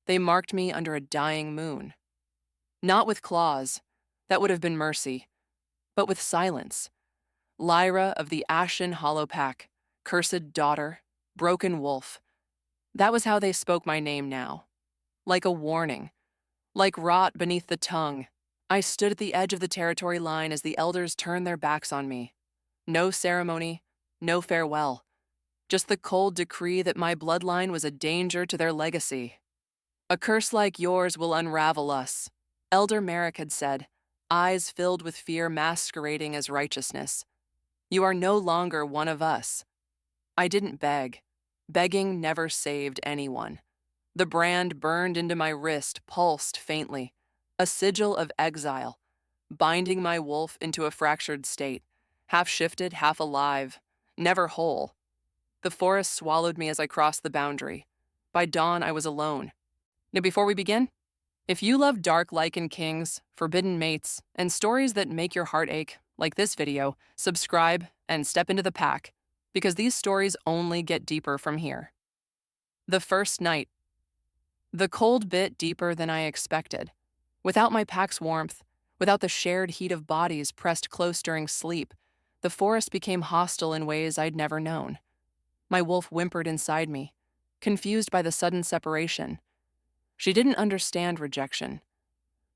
They marked me under a dying moon. Not with claws, that would have been mercy, but with silence. Lyra of the Ashen Hollow Pack, cursed daughter, broken wolf. That was how they spoke my name now. Like a warning, like rot beneath the tongue. I stood at the edge of the territory line as the elders turned their backs on me. No ceremony, no farewell. Just the cold decree that my bloodline was a danger to their legacy. A curse like yours will unravel us, Elder Merrick had said, eyes filled with fear masquerading as righteousness. You are no longer one of us. I didn't beg. Begging never saved anyone. The brand burned into my wrist, pulsed faintly, a sigil of exile, binding my wolf into a fractured state, half shifted, half alive, never whole. The forest swallowed me as I crossed the boundary. By dawn, I was alone. Now, before we begin, if you love dark Lycan kings, forbidden mates, and stories that make your heart ache, like this video, subscribe and step into the pack, because these stories only get deeper from here. The first night. The cold bit deeper than I expected. Without my pack's warmth, without the shared heat of bodies pressed close during sleep, the forest became hostile in ways I'd never known. My wolf whimpered inside me, confused by the sudden separation. She didn't understand rejection.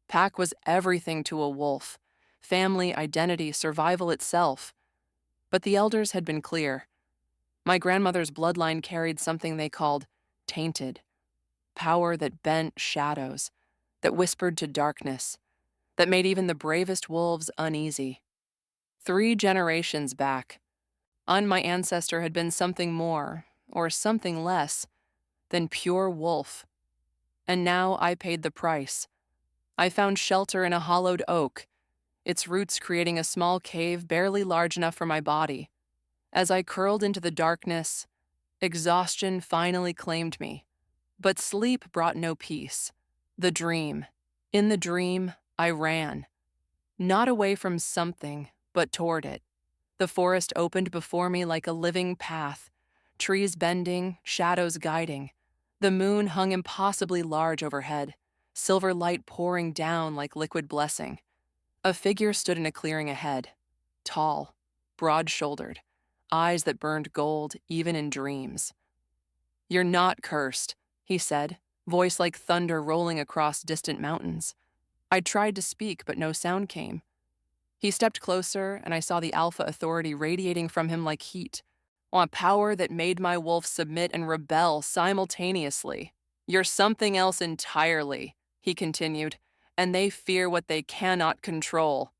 Pack was everything to a wolf, family, identity, survival itself. But the elders had been clear. My grandmother's bloodline carried something they called tainted, power that bent shadows, that whispered to darkness, that made even the bravest wolves uneasy. 3 generations back, my ancestor had been something more, or something less, than pure wolf. And now I paid the price. I found shelter in a hollowed oak, its roots creating a small cave barely large enough for my body. As I curled into the darkness, exhaustion finally claimed me. But sleep brought no peace. The dream. In the dream, I ran. Not away from something, but toward it. The forest opened before me like a living path, trees bending, shadows guiding. The moon hung impossibly large overhead, silver light pouring down like liquid blessing. A figure stood in a clearing ahead, tall, broad-shouldered, eyes that burned gold even in dreams. "You're not cursed," he said, voice like thunder rolling across distant mountains. I tried to speak, but no sound came. He stepped closer, and I saw the alpha authority radiating from him like heat, a power that made my wolf submit and rebel simultaneously. "You're something else entirely," he continued, "and they fear what they cannot control."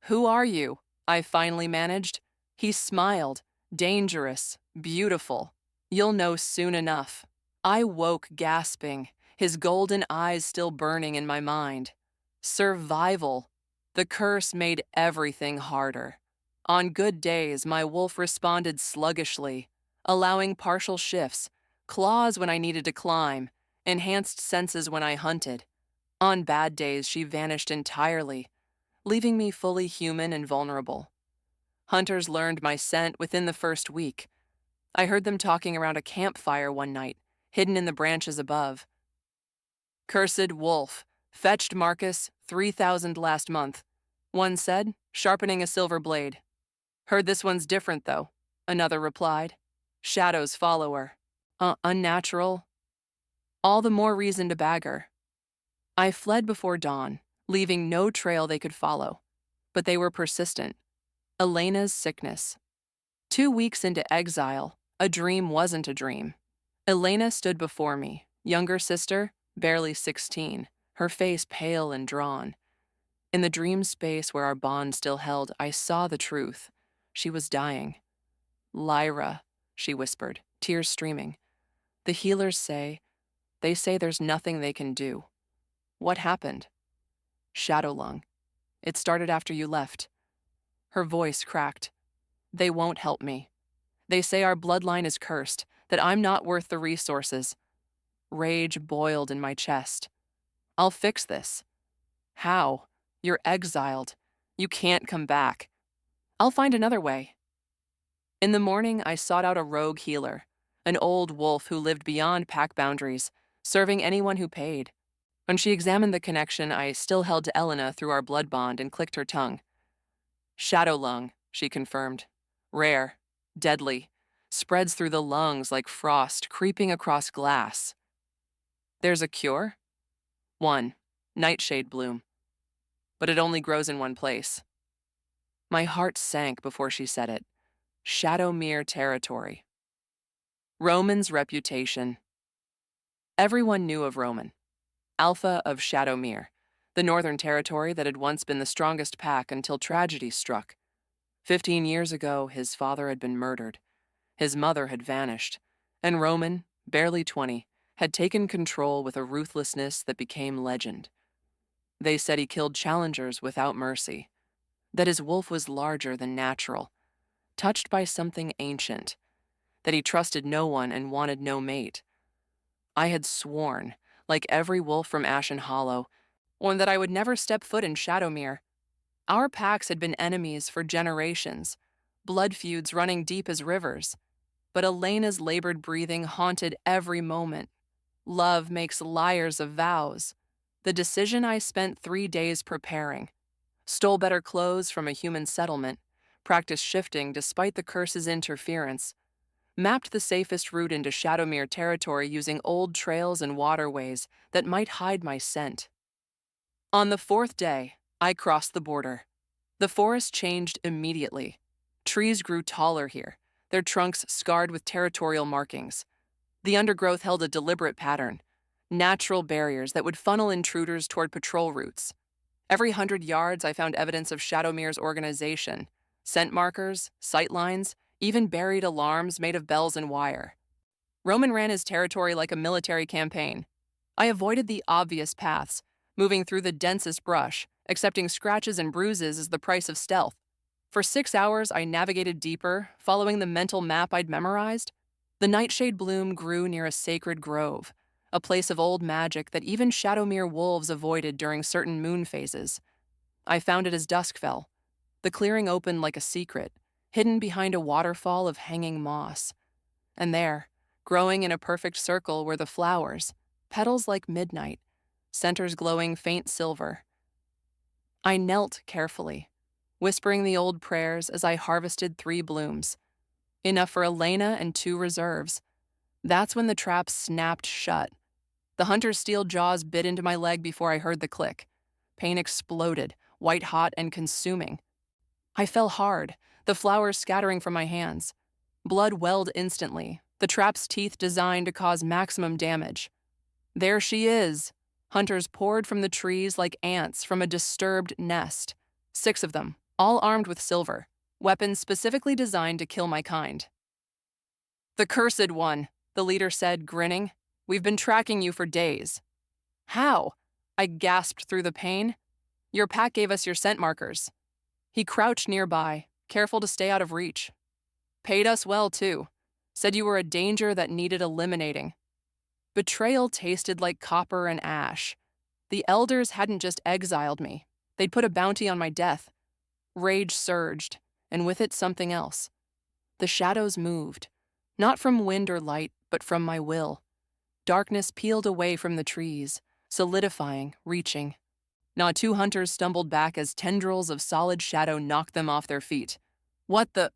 "Who are you?" I finally managed. He smiled, dangerous, beautiful. "You'll know soon enough." I woke gasping, his golden eyes still burning in my mind. Survival. The curse made everything harder. On good days, my wolf responded sluggishly, allowing partial shifts, claws when I needed to climb, enhanced senses when I hunted. On bad days, she vanished entirely, leaving me fully human and vulnerable. Hunters learned my scent within the first week. I heard them talking around a campfire one night, hidden in the branches above. "Cursed wolf, fetched Marcus 3,000 last month," one said, sharpening a silver blade. "Heard this one's different, though," another replied. "Shadows follow her. Unnatural. All the more reason to bag her." I fled before dawn, leaving no trail they could follow. But they were persistent. Elena's sickness. 2 weeks into exile, a dream wasn't a dream. Elena stood before me, younger sister, barely 16, her face pale and drawn. In the dream space where our bond still held, I saw the truth. She was dying. "Lyra," she whispered, tears streaming. "The healers say there's nothing they can do." "What happened?" "Shadow lung. It started after you left." Her voice cracked. "They won't help me. They say our bloodline is cursed, that I'm not worth the resources." Rage boiled in my chest. "I'll fix this." "How? You're exiled. You can't come back." "I'll find another way." In the morning, I sought out a rogue healer, an old wolf who lived beyond pack boundaries, serving anyone who paid. When she examined the connection I still held to Elena through our blood bond and clicked her tongue. Shadow lung, she confirmed. Rare, deadly, spreads through the lungs like frost creeping across glass. There's a cure? One, nightshade bloom. But it only grows in one place. My heart sank before she said it. Shadowmere territory. Roman's reputation. Everyone knew of Roman, Alpha of Shadowmere, the northern territory that had once been the strongest pack until tragedy struck. 15 years ago, his father had been murdered. His mother had vanished, and Roman, barely 20, had taken control with a ruthlessness that became legend. They said he killed challengers without mercy, that his wolf was larger than natural, touched by something ancient, that he trusted no one and wanted no mate. I had sworn, like every wolf from Ashen Hollow, that I would never step foot in Shadowmere. Our packs had been enemies for generations, blood feuds running deep as rivers. But Elena's labored breathing haunted every moment. Love makes liars of vows. The decision I spent 3 days preparing. Stole better clothes from a human settlement, practiced shifting despite the curse's interference, mapped the safest route into Shadowmere territory using old trails and waterways that might hide my scent. On the 4th day, I crossed the border. The forest changed immediately. Trees grew taller here, their trunks scarred with territorial markings. The undergrowth held a deliberate pattern, natural barriers that would funnel intruders toward patrol routes. Every 100 yards, I found evidence of Shadowmere's organization, scent markers, sight lines, even buried alarms made of bells and wire. Roman ran his territory like a military campaign. I avoided the obvious paths, moving through the densest brush, accepting scratches and bruises as the price of stealth. For 6 hours, I navigated deeper, following the mental map I'd memorized. The nightshade bloom grew near a sacred grove, a place of old magic that even Shadowmere wolves avoided during certain moon phases. I found it as dusk fell. The clearing opened like a secret, hidden behind a waterfall of hanging moss. And there, growing in a perfect circle, were the flowers, petals like midnight, centers glowing faint silver. I knelt carefully, whispering the old prayers as I harvested 3 blooms. Enough for Elena and 2 reserves. That's when the trap snapped shut. The hunter's steel jaws bit into my leg before I heard the click. Pain exploded, white-hot and consuming. I fell hard, the flowers scattering from my hands. Blood welled instantly, the trap's teeth designed to cause maximum damage. There she is. Hunters poured from the trees like ants from a disturbed nest. 6 of them, all armed with silver, weapons specifically designed to kill my kind. "The cursed one," the leader said, grinning. "We've been tracking you for days." "How?" I gasped through the pain. "Your pack gave us your scent markers." He crouched nearby, careful to stay out of reach. "Paid us well, too. Said you were a danger that needed eliminating." Betrayal tasted like copper and ash. The elders hadn't just exiled me. They'd put a bounty on my death. Rage surged, and with it something else. The shadows moved, not from wind or light, but from my will. Darkness peeled away from the trees, solidifying, reaching. Not 2 hunters stumbled back as tendrils of solid shadow knocked them off their feet. What the...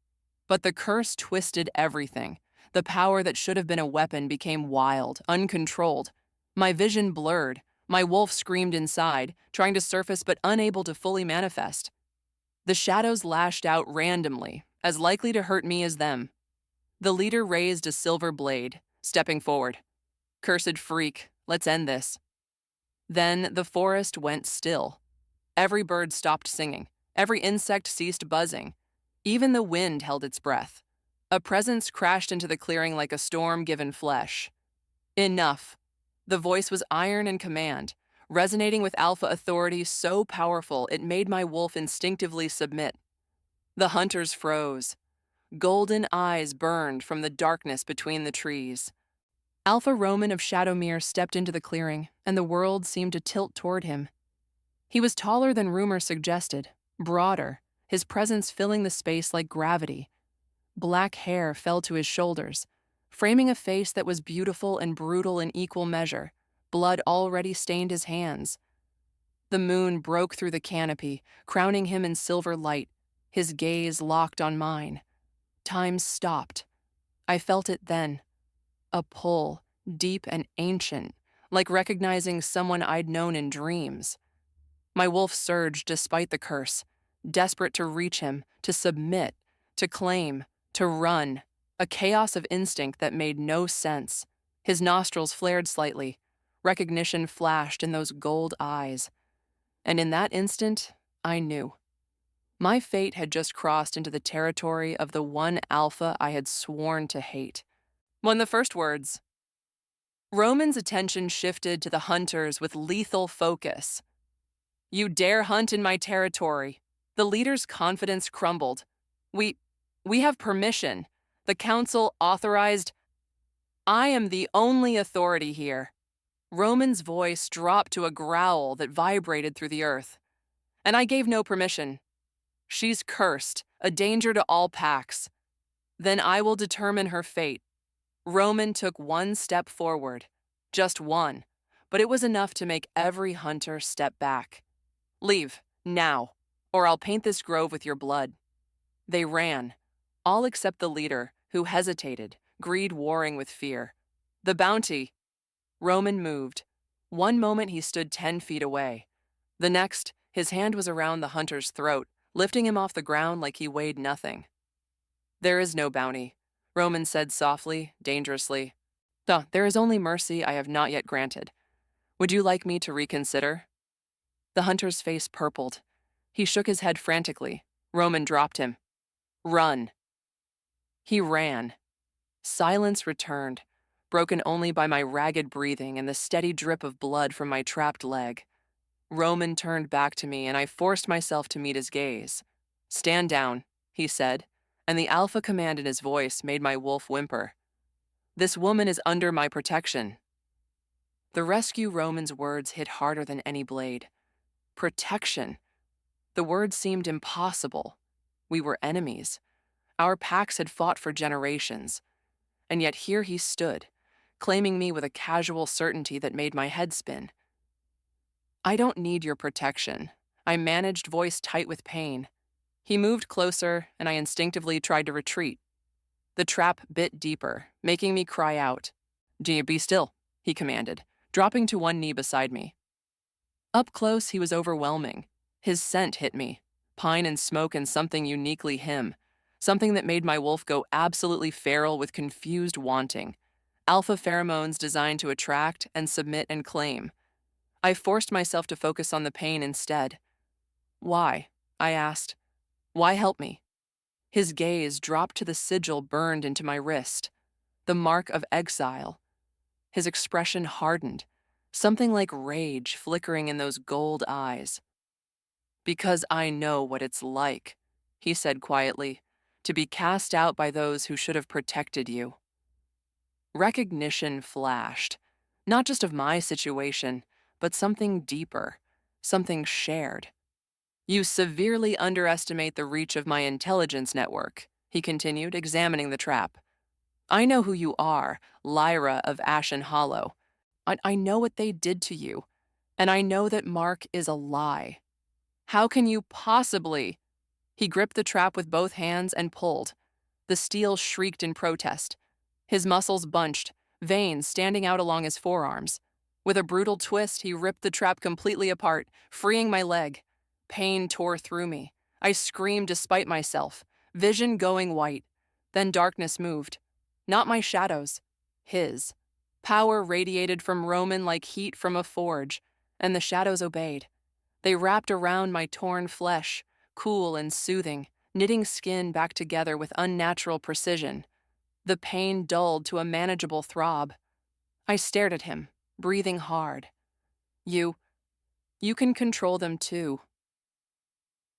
But the curse twisted everything. The power that should have been a weapon became wild, uncontrolled. My vision blurred. My wolf screamed inside, trying to surface but unable to fully manifest. The shadows lashed out randomly, as likely to hurt me as them. The leader raised a silver blade, stepping forward. "Cursed freak, let's end this." Then the forest went still. Every bird stopped singing. Every insect ceased buzzing. Even the wind held its breath. A presence crashed into the clearing like a storm given flesh. Enough. The voice was iron and command, resonating with alpha authority so powerful it made my wolf instinctively submit. The hunters froze. Golden eyes burned from the darkness between the trees. Alpha Roman of Shadowmere stepped into the clearing, and the world seemed to tilt toward him. He was taller than rumor suggested, broader, his presence filling the space like gravity. Black hair fell to his shoulders, framing a face that was beautiful and brutal in equal measure. Blood already stained his hands. The moon broke through the canopy, crowning him in silver light, his gaze locked on mine. Time stopped. I felt it then. A pull, deep and ancient, like recognizing someone I'd known in dreams. My wolf surged despite the curse, desperate to reach him, to submit, to claim, to run, a chaos of instinct that made no sense. His nostrils flared slightly. Recognition flashed in those gold eyes. And in that instant, I knew. My fate had just crossed into the territory of the one alpha I had sworn to hate. When the first words, Roman's attention shifted to the hunters with lethal focus. "You dare hunt in my territory." The leader's confidence crumbled. We have permission. The council authorized. I am the only authority here." Roman's voice dropped to a growl that vibrated through the earth. "And I gave no permission. She's cursed, a danger to all packs. Then I will determine her fate." Roman took one step forward. Just one. But it was enough to make every hunter step back. "Leave, now, or I'll paint this grove with your blood." They ran, all except the leader, who hesitated, greed warring with fear. "The bounty." Roman moved. One moment he stood 10 feet away. The next, his hand was around the hunter's throat, lifting him off the ground like he weighed nothing. "There is no bounty," Roman said softly, dangerously. "There is only mercy I have not yet granted. Would you like me to reconsider?" The hunter's face purpled. He shook his head frantically. Roman dropped him. "Run." He ran. Silence returned, broken only by my ragged breathing and the steady drip of blood from my trapped leg. Roman turned back to me, and I forced myself to meet his gaze. "Stand down," he said, and the alpha command in his voice made my wolf whimper. "This woman is under my protection." The rescue Roman's words hit harder than any blade. Protection. The word seemed impossible. We were enemies. Our packs had fought for generations. And yet here he stood, claiming me with a casual certainty that made my head spin. "I don't need your protection," I managed, voice tight with pain. He moved closer, and I instinctively tried to retreat. The trap bit deeper, making me cry out. "Be still," he commanded, dropping to one knee beside me. Up close, he was overwhelming. His scent hit me, pine and smoke and something uniquely him, something that made my wolf go absolutely feral with confused wanting. Alpha pheromones designed to attract and submit and claim. I forced myself to focus on the pain instead. "Why?" I asked. "Why help me?" His gaze dropped to the sigil burned into my wrist, the mark of exile. His expression hardened, something like rage flickering in those gold eyes. "Because I know what it's like," he said quietly, "to be cast out by those who should have protected you." Recognition flashed, not just of my situation, but something deeper, something shared. "You severely underestimate the reach of my intelligence network," he continued, examining the trap. "I know who you are, Lyra of Ashen Hollow. I know what they did to you, and I know that Mark is a lie. How can you possibly?" He gripped the trap with both hands and pulled. The steel shrieked in protest. His muscles bunched, veins standing out along his forearms. With a brutal twist, he ripped the trap completely apart, freeing my leg. Pain tore through me. I screamed despite myself, vision going white. Then darkness moved. Not my shadows, his. Power radiated from Roman like heat from a forge, and the shadows obeyed. They wrapped around my torn flesh, cool and soothing, knitting skin back together with unnatural precision. The pain dulled to a manageable throb. I stared at him, breathing hard. You can control them too."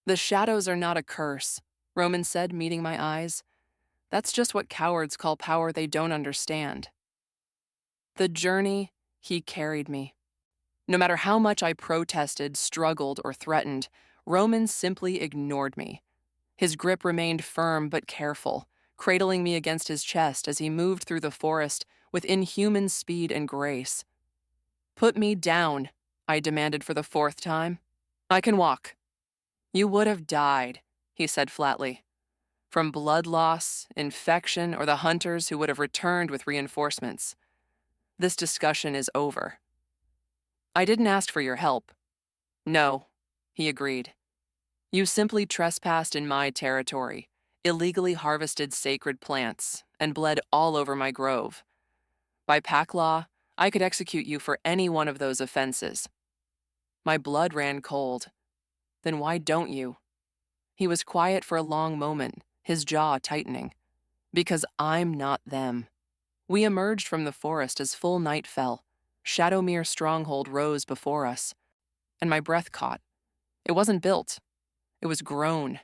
"The shadows are not a curse," Roman said, meeting my eyes. "That's just what cowards call power they don't understand." The journey, he carried me. No matter how much I protested, struggled, or threatened, Roman simply ignored me. His grip remained firm but careful, cradling me against his chest as he moved through the forest with inhuman speed and grace. Put me down, I demanded for the fourth time. I can walk. You would have died, he said flatly, from blood loss, infection, or the hunters who would have returned with reinforcements. This discussion is over. I didn't ask for your help. No, he agreed. You simply trespassed in my territory, illegally harvested sacred plants, and bled all over my grove. By pack law, I could execute you for any one of those offenses. My blood ran cold. Then why don't you? He was quiet for a long moment, his jaw tightening. Because I'm not them. We emerged from the forest as full night fell. Shadowmere's stronghold rose before us, and my breath caught. It wasn't built. It was grown.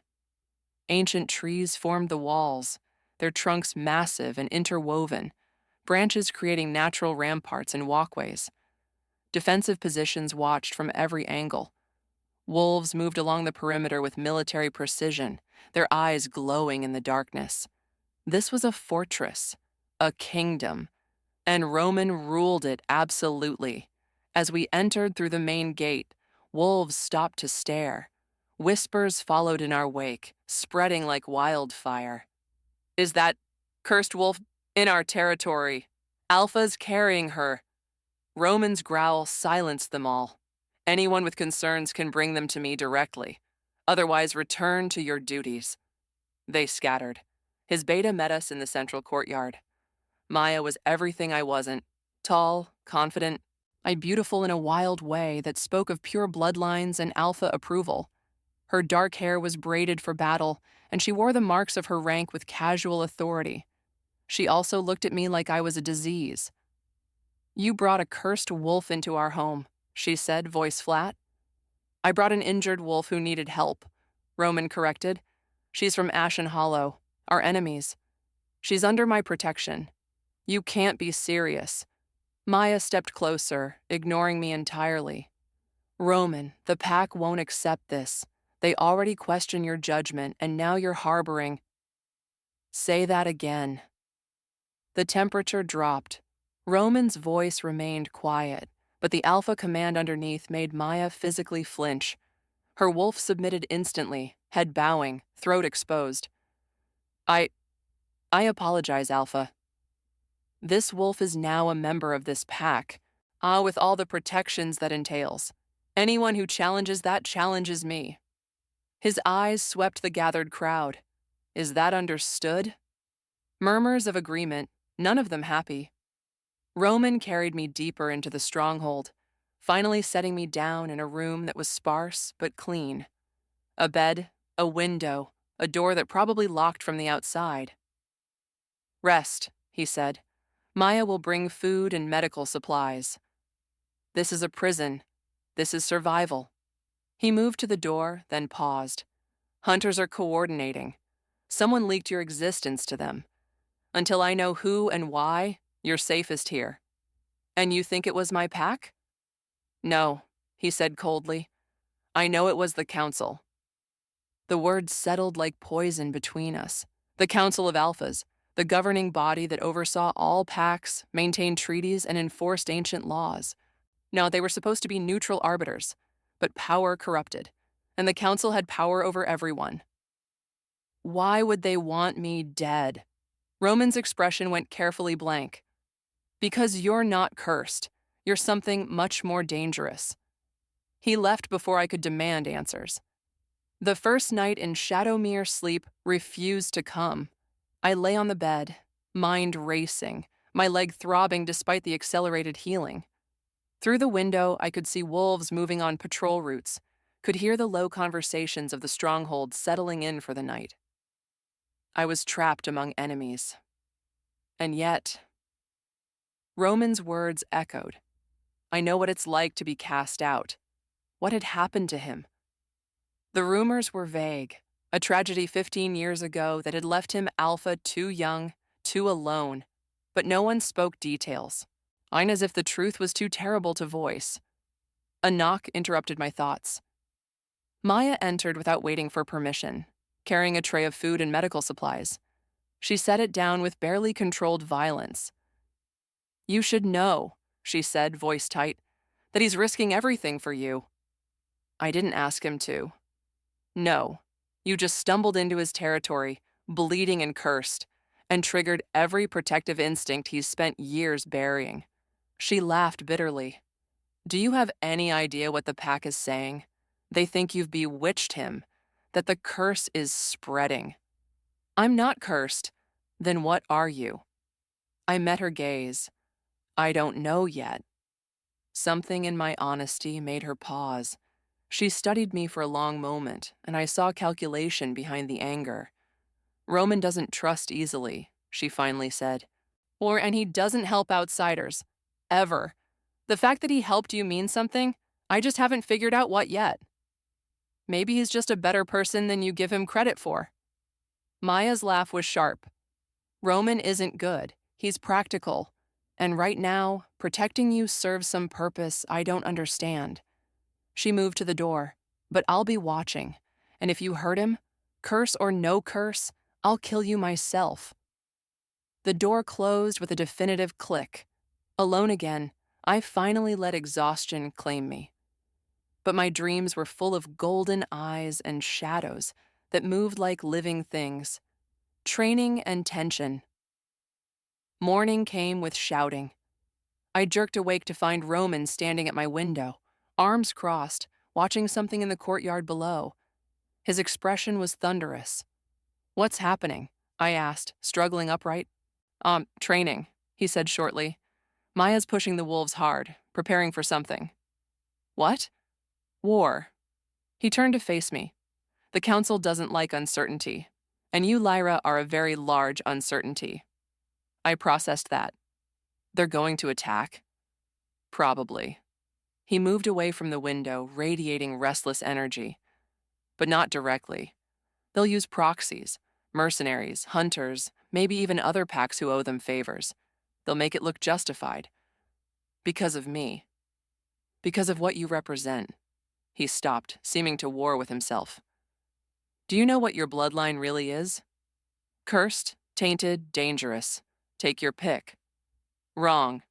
Ancient trees formed the walls, their trunks massive and interwoven, branches creating natural ramparts and walkways. Defensive positions watched from every angle. Wolves moved along the perimeter with military precision, their eyes glowing in the darkness. This was a fortress, a kingdom, and Roman ruled it absolutely. As we entered through the main gate, wolves stopped to stare. Whispers followed in our wake, spreading like wildfire. Is that cursed wolf in our territory? Alpha's carrying her. Roman's growl silenced them all. Anyone with concerns can bring them to me directly. Otherwise, return to your duties. They scattered. His beta met us in the central courtyard. Maya was everything I wasn't. Tall, confident, beautiful in a wild way that spoke of pure bloodlines and alpha approval. Her dark hair was braided for battle, and she wore the marks of her rank with casual authority. She also looked at me like I was a disease. You brought a cursed wolf into our home, she said, voice flat. I brought an injured wolf who needed help, Roman corrected. She's from Ashen Hollow, our enemies. She's under my protection. You can't be serious. Maya stepped closer, ignoring me entirely. Roman, the pack won't accept this. They already question your judgment, and now you're harboring. Say that again. The temperature dropped. Roman's voice remained quiet, but the alpha command underneath made Maya physically flinch. Her wolf submitted instantly, head bowing, throat exposed. I apologize, Alpha. This wolf is now a member of this pack, with all the protections that entails. Anyone who challenges that challenges me. His eyes swept the gathered crowd. Is that understood? Murmurs of agreement, none of them happy. Roman carried me deeper into the stronghold, finally setting me down in a room that was sparse but clean. A bed, a window, a door that probably locked from the outside. Rest, he said. Maya will bring food and medical supplies. This is a prison. This is survival. He moved to the door, then paused. Hunters are coordinating. Someone leaked your existence to them. Until I know who and why, you're safest here. And you think it was my pack? No, he said coldly. I know it was the council. The words settled like poison between us. The Council of Alphas, the governing body that oversaw all packs, maintained treaties, and enforced ancient laws. Now, they were supposed to be neutral arbiters, but power corrupted, and the council had power over everyone. Why would they want me dead? Roman's expression went carefully blank. Because you're not cursed. You're something much more dangerous. He left before I could demand answers. The first night in Shadowmere sleep refused to come. I lay on the bed, mind racing, my leg throbbing despite the accelerated healing. Through the window, I could see wolves moving on patrol routes, could hear the low conversations of the stronghold settling in for the night. I was trapped among enemies. And yet, Roman's words echoed. I know what it's like to be cast out. What had happened to him? The rumors were vague, a tragedy 15 years ago that had left him Alpha too young, too alone, but no one spoke details. As if the truth was too terrible to voice. A knock interrupted my thoughts. Maya entered without waiting for permission, carrying a tray of food and medical supplies. She set it down with barely controlled violence. You should know, she said, voice tight. that he's risking everything for you. I didn't ask him to. No, you just stumbled into his territory, bleeding and cursed, and triggered every protective instinct he's spent years burying. She laughed bitterly. Do you have any idea what the pack is saying? They think you've bewitched him, that the curse is spreading. I'm not cursed. Then what are you? I met her gaze. I don't know yet. Something in my honesty made her pause. She studied me for a long moment, and I saw calculation behind the anger. Roman doesn't trust easily, she finally said. And he doesn't help outsiders. Ever. The fact that he helped you means something. I just haven't figured out what yet. Maybe he's just a better person than you give him credit for. Maya's laugh was sharp. Roman isn't good. He's practical. And right now, protecting you serves some purpose I don't understand. She moved to the door. But I'll be watching. And if you hurt him, curse or no curse, I'll kill you myself. The door closed with a definitive click. Alone again, I finally let exhaustion claim me. But my dreams were full of golden eyes and shadows that moved like living things. Training and tension. Morning came with shouting. I jerked awake to find Roman standing at my window, arms crossed, watching something in the courtyard below. His expression was thunderous. What's happening? I asked, struggling upright. Training, he said shortly. Maya's pushing the wolves hard, preparing for something. What? War. He turned to face me. The council doesn't like uncertainty, and you, Lyra, are a very large uncertainty. I processed that. They're going to attack? Probably. He moved away from the window, radiating restless energy. But not directly. They'll use proxies, mercenaries, hunters, maybe even other packs who owe them favors. They'll make it look justified. Because of me. Because of what you represent. He stopped, seeming to war with himself. Do you know what your bloodline really is? Cursed, tainted, dangerous. Take your pick. Wrong.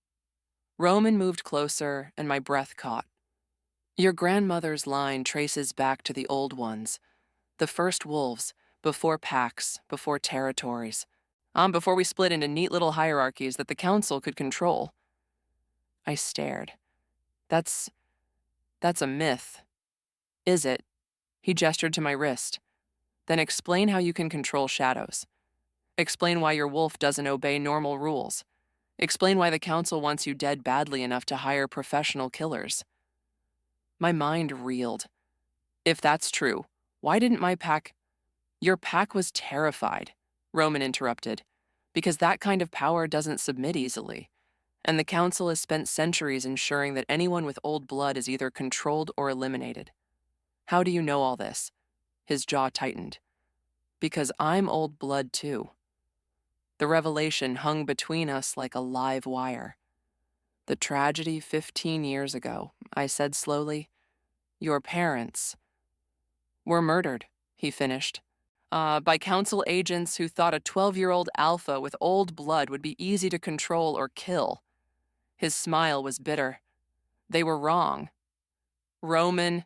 Roman moved closer, and my breath caught. Your grandmother's line traces back to the old ones. The first wolves, before packs, before territories. Before we split into neat little hierarchies that the council could control. I stared. That's a myth. Is it? He gestured to my wrist. Then explain how you can control shadows. Explain why your wolf doesn't obey normal rules. Explain why the council wants you dead badly enough to hire professional killers. My mind reeled. If that's true, why didn't my pack... Your pack was terrified, Roman interrupted, because that kind of power doesn't submit easily. And the council has spent centuries ensuring that anyone with old blood is either controlled or eliminated. How do you know all this? His jaw tightened. Because I'm old blood too. The revelation hung between us like a live wire. The tragedy 15 years ago, I said slowly. Your parents were murdered, he finished. By council agents who thought a 12-year-old alpha with old blood would be easy to control or kill. His smile was bitter. They were wrong. Roman,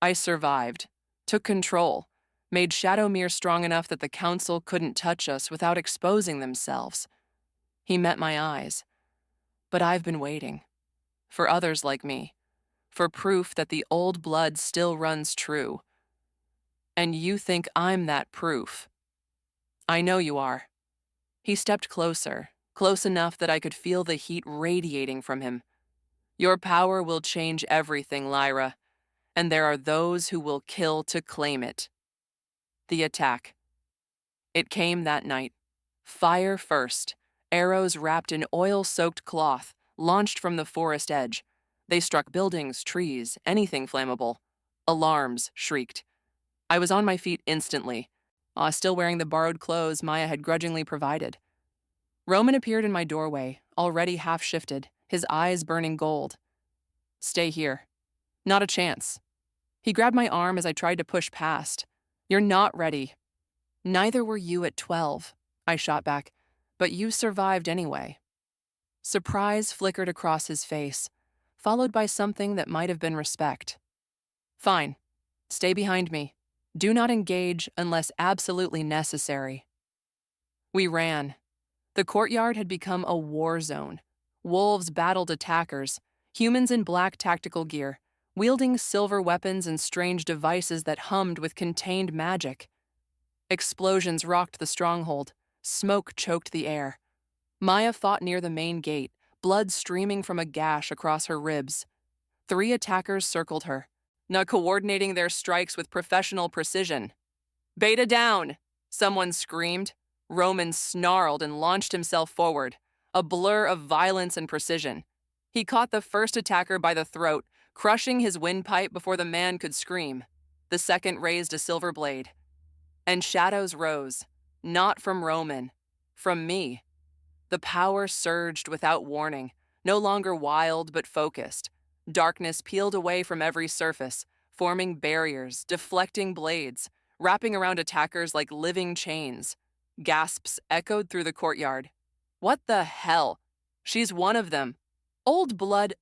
I survived, took control, made Shadowmere strong enough that the council couldn't touch us without exposing themselves. He met my eyes. But I've been waiting. For others like me. For proof that the old blood still runs true. And you think I'm that proof. I know you are. He stepped closer, close enough that I could feel the heat radiating from him. Your power will change everything, Lyra, and there are those who will kill to claim it. The attack. It came that night. Fire first, arrows wrapped in oil-soaked cloth, launched from the forest edge. They struck buildings, trees, anything flammable. Alarms shrieked. I was on my feet instantly, still wearing the borrowed clothes Maya had grudgingly provided. Roman appeared in my doorway, already half-shifted, his eyes burning gold. Stay here. Not a chance. He grabbed my arm as I tried to push past. You're not ready. Neither were you at 12, I shot back, but you survived anyway. Surprise flickered across his face. followed by something that might have been respect. Fine. Stay behind me. Do not engage unless absolutely necessary. We ran. The courtyard had become a war zone. Wolves battled attackers, humans in black tactical gear, wielding silver weapons and strange devices that hummed with contained magic. Explosions rocked the stronghold. Smoke choked the air. Maya fought near the main gate, blood streaming from a gash across her ribs. 3 attackers circled her, now coordinating their strikes with professional precision. "Beta down!" someone screamed. Roman snarled and launched himself forward, a blur of violence and precision. He caught the first attacker by the throat, crushing his windpipe before the man could scream. The second raised a silver blade. And shadows rose, not from Roman, from me. The power surged without warning, no longer wild but focused. Darkness peeled away from every surface, forming barriers, deflecting blades, wrapping around attackers like living chains. Gasps echoed through the courtyard. "What the hell? She's one of them. Old blood."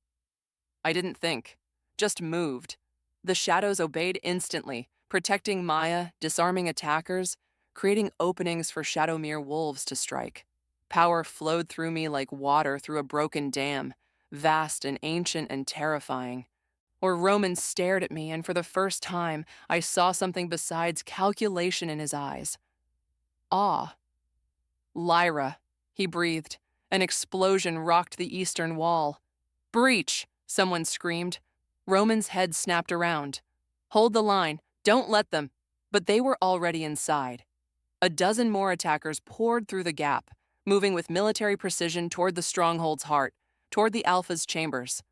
I didn't think, just moved. The shadows obeyed instantly, protecting Maya, disarming attackers, creating openings for Shadowmere wolves to strike. Power flowed through me like water through a broken dam, vast and ancient and terrifying. Or Roman stared at me, and for the first time, I saw something besides calculation in his eyes. Awe. "Lyra," he breathed. An explosion rocked the eastern wall. "Breach!" someone screamed. Roman's head snapped around. "Hold the line. Don't let them." But they were already inside. A dozen more attackers poured through the gap, moving with military precision toward the stronghold's heart, toward the Alpha's chambers.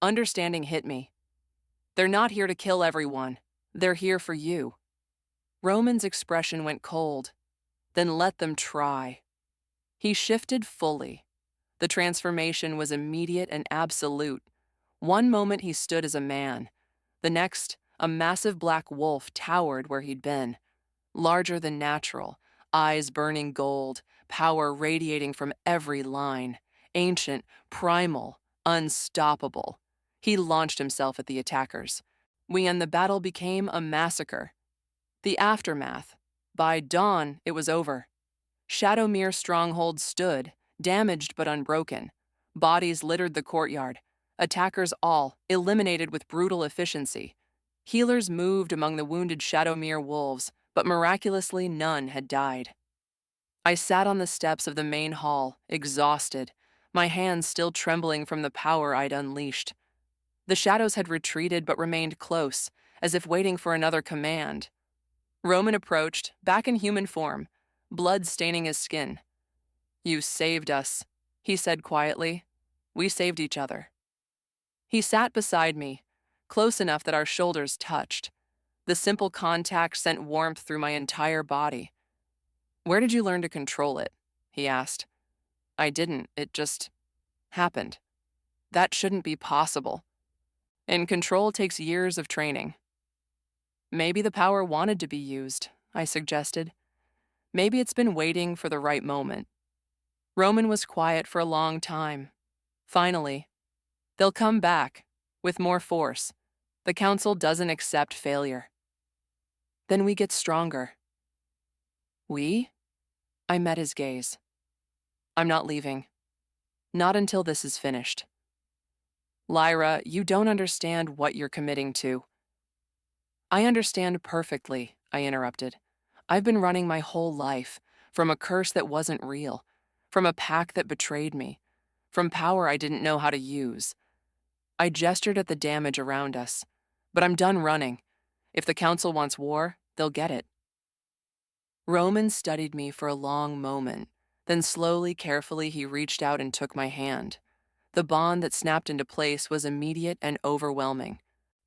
Understanding hit me. They're not here to kill everyone. They're here for you. Roman's expression went cold. Then let them try. He shifted fully. The transformation was immediate and absolute. One moment he stood as a man. The next, a massive black wolf towered where he'd been. Larger than natural, eyes burning gold, power radiating from every line. Ancient, primal, unstoppable. He launched himself at the attackers. And the battle became a massacre. The aftermath. By dawn, it was over. Shadowmere stronghold stood, damaged but unbroken. Bodies littered the courtyard. Attackers all, eliminated with brutal efficiency. Healers moved among the wounded Shadowmere wolves, but miraculously none had died. I sat on the steps of the main hall, exhausted, my hands still trembling from the power I'd unleashed. The shadows had retreated but remained close, as if waiting for another command. Roman approached, back in human form, blood staining his skin. "You saved us," he said quietly. "We saved each other." He sat beside me, close enough that our shoulders touched. The simple contact sent warmth through my entire body. "Where did you learn to control it?" he asked. "I didn't. It just happened. That shouldn't be possible. And control takes years of training." "Maybe the power wanted to be used," I suggested. "Maybe it's been waiting for the right moment." Roman was quiet for a long time. Finally, "They'll come back, with more force. The council doesn't accept failure." "Then we get stronger." "We?" I met his gaze. "I'm not leaving. Not until this is finished." "Lyra, you don't understand what you're committing to." "I understand perfectly," I interrupted. "I've been running my whole life, from a curse that wasn't real, from a pack that betrayed me, from power I didn't know how to use." I gestured at the damage around us. "But I'm done running. If the council wants war, they'll get it." Roman studied me for a long moment. Then slowly, carefully, he reached out and took my hand. The bond that snapped into place was immediate and overwhelming.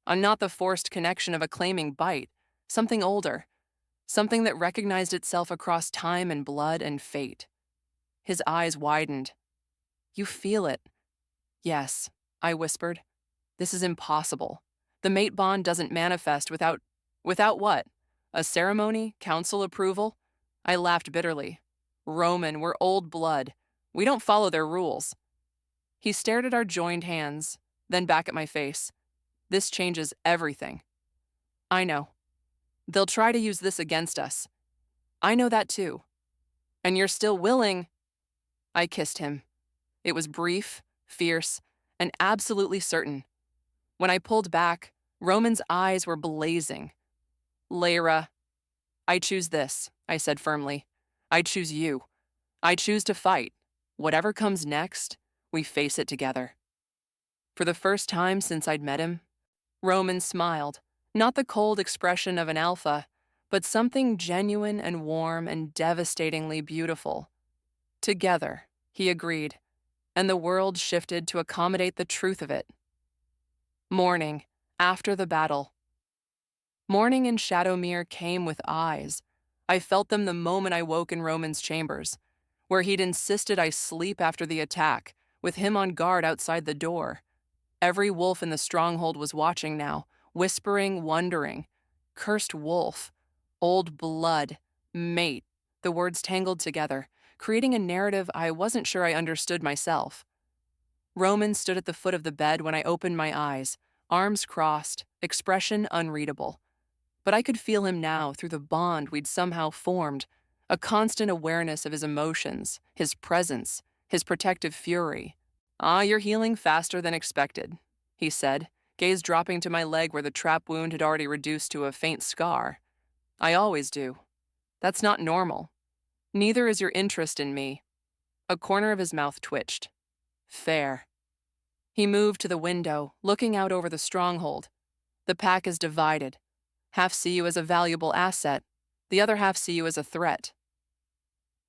Not the forced connection of a claiming bite, something older, something that recognized itself across time and blood and fate. His eyes widened. "You feel it." "Yes," I whispered. "This is impossible. The mate bond doesn't manifest without what? A ceremony? Council approval?" I laughed bitterly. "Roman, we're old blood. We don't follow their rules." He stared at our joined hands. then back at my face. This changes everything. I know. They'll try to use this against us. I know that too. And you're still willing. I kissed him. It was brief, fierce, and absolutely certain. When I pulled back, Roman's eyes were blazing. Lyra, I choose this, I said firmly. I choose you. I choose to fight. Whatever comes next, we face it together. For the first time since I'd met him, Roman smiled, not the cold expression of an alpha, but something genuine and warm and devastatingly beautiful. Together, he agreed, and the world shifted to accommodate the truth of it. Morning, after the battle. Morning in Shadowmere came with eyes. I felt them the moment I woke in Roman's chambers, where he'd insisted I sleep after the attack, with him on guard outside the door. Every wolf in the stronghold was watching now, whispering, wondering. Cursed wolf, old blood, mate, the words tangled together, creating a narrative I wasn't sure I understood myself. Roman stood at the foot of the bed when I opened my eyes, arms crossed, expression unreadable. But I could feel him now through the bond we'd somehow formed, a constant awareness of his emotions, his presence, his protective fury. "Ah, you're healing faster than expected," he said, gaze dropping to my leg where the trap wound had already reduced to a faint scar. "I always do. That's not normal. Neither is your interest in me." A corner of his mouth twitched. "Fair." He moved to the window, looking out over the stronghold. "The pack is divided. Half see you as a valuable asset. The other half see you as a threat."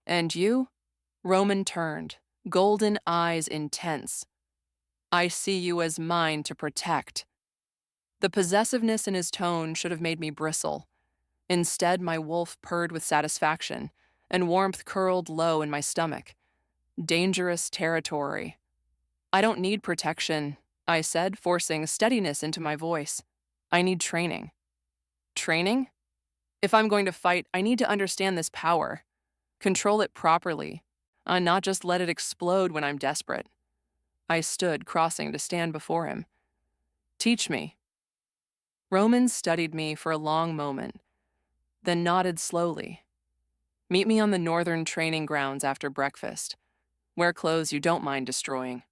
"And you?" Roman turned, golden eyes intense. "I see you as mine to protect." The possessiveness in his tone should have made me bristle. Instead, my wolf purred with satisfaction, and warmth curled low in my stomach. Dangerous territory. "I don't need protection," I said, forcing steadiness into my voice. "I need training." "Training? If I'm going to fight, I need to understand this power. Control it properly, and not just let it explode when I'm desperate." I stood, crossing to stand before him. "Teach me." Roman studied me for a long moment, then nodded slowly. "Meet me on the northern training grounds after breakfast. Wear clothes you don't mind destroying."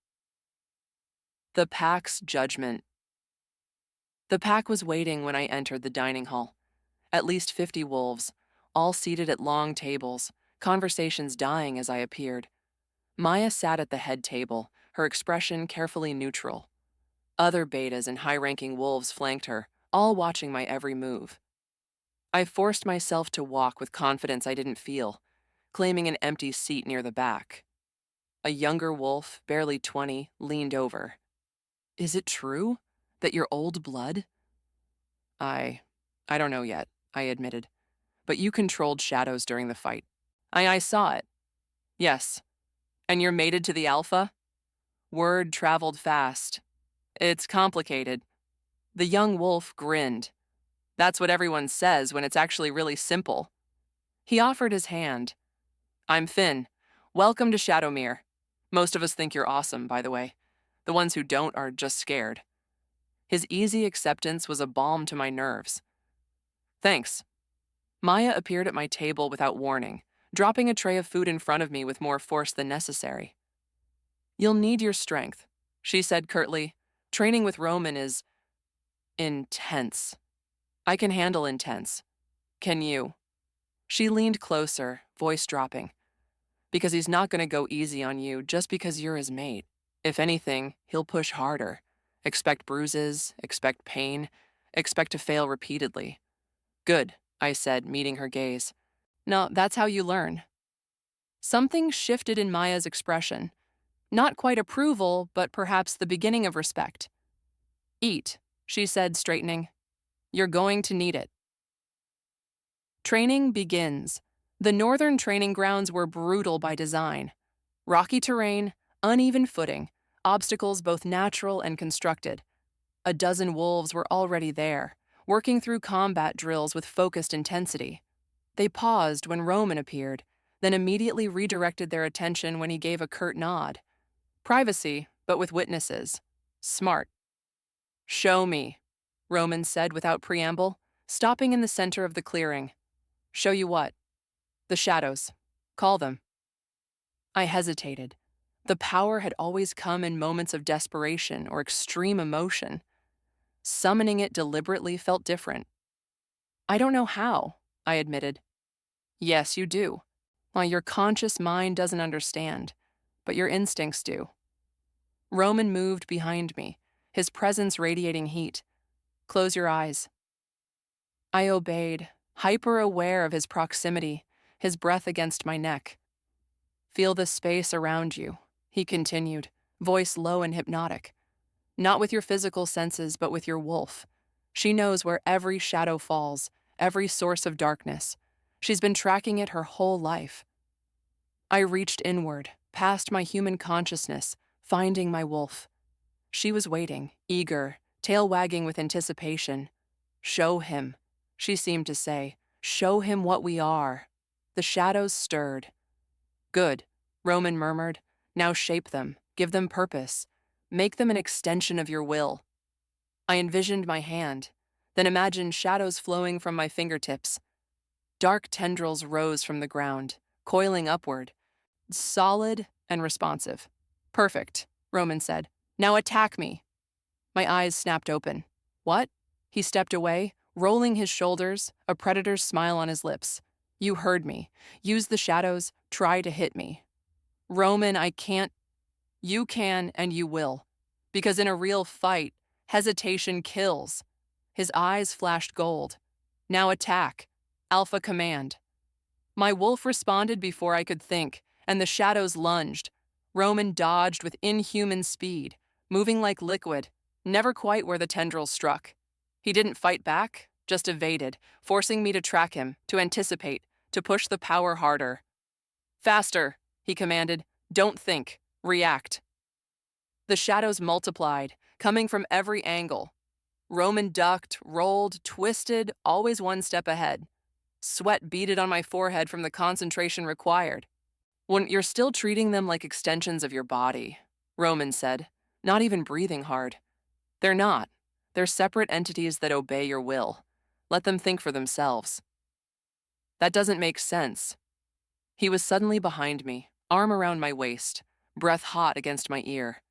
The pack's judgment. The pack was waiting when I entered the dining hall. At least 50 wolves, all seated at long tables, conversations dying as I appeared. Maya sat at the head table, her expression carefully neutral. Other betas and high-ranking wolves flanked her, all watching my every move. I forced myself to walk with confidence I didn't feel, claiming an empty seat near the back. A younger wolf, barely 20, leaned over. "Is it true that you're old blood?" I don't know yet," I admitted. "But you controlled shadows during the fight." I saw it." "Yes. And you're mated to the alpha?" Word traveled fast. "It's complicated." The young wolf grinned. "That's what everyone says when it's actually really simple." He offered his hand. "I'm Finn. Welcome to Shadowmere. Most of us think you're awesome, by the way. The ones who don't are just scared." His easy acceptance was a balm to my nerves. "Thanks." Maya appeared at my table without warning, dropping a tray of food in front of me with more force than necessary. "You'll need your strength," she said curtly. "Training with Roman is intense." "I can handle intense. Can you?" She leaned closer, voice dropping. "Because he's not going to go easy on you just because you're his mate. If anything, he'll push harder. Expect bruises, expect pain, expect to fail repeatedly." "Good," I said, meeting her gaze. "No, that's how you learn." Something shifted in Maya's expression. Not quite approval, but perhaps the beginning of respect. "Eat," she said, straightening. "You're going to need it." Training begins. The northern training grounds were brutal by design. Rocky terrain, uneven footing, obstacles both natural and constructed. A dozen wolves were already there, working through combat drills with focused intensity. They paused when Roman appeared, then immediately redirected their attention when he gave a curt nod. Privacy, but with witnesses. Smart. Show me, Roman said without preamble, stopping in the center of the clearing. Show you what? The shadows. Call them. I hesitated. The power had always come in moments of desperation or extreme emotion. Summoning it deliberately felt different. I don't know how, I admitted. Yes, you do. Why, your conscious mind doesn't understand, but your instincts do. Roman moved behind me, his presence radiating heat. Close your eyes. I obeyed, hyper-aware of his proximity, his breath against my neck. Feel the space around you, he continued, voice low and hypnotic. Not with your physical senses, but with your wolf. She knows where every shadow falls, every source of darkness. She's been tracking it her whole life. I reached inward, past my human consciousness, finding my wolf. She was waiting, eager, tail wagging with anticipation. Show him, she seemed to say. Show him what we are. The shadows stirred. Good, Roman murmured. Now shape them, give them purpose. Make them an extension of your will. I envisioned my hand, then imagined shadows flowing from my fingertips. Dark tendrils rose from the ground, coiling upward, solid and responsive. Perfect, Roman said. Now attack me. My eyes snapped open. What? He stepped away, rolling his shoulders, a predator's smile on his lips. You heard me. Use the shadows, try to hit me. Roman, I can't. You can and you will. Because in a real fight, hesitation kills. His eyes flashed gold. Now attack. Alpha command. My wolf responded before I could think, and the shadows lunged. Roman dodged with inhuman speed, moving like liquid, never quite where the tendrils struck. He didn't fight back, just evaded, forcing me to track him, to anticipate, to push the power harder. Faster, he commanded. Don't think. React. The shadows multiplied, coming from every angle. Roman ducked, rolled, twisted, always one step ahead. Sweat beaded on my forehead from the concentration required. When you're still treating them like extensions of your body, Roman said, not even breathing hard. They're not. They're separate entities that obey your will. Let them think for themselves. That doesn't make sense. He was suddenly behind me, arm around my waist, breath hot against my ear.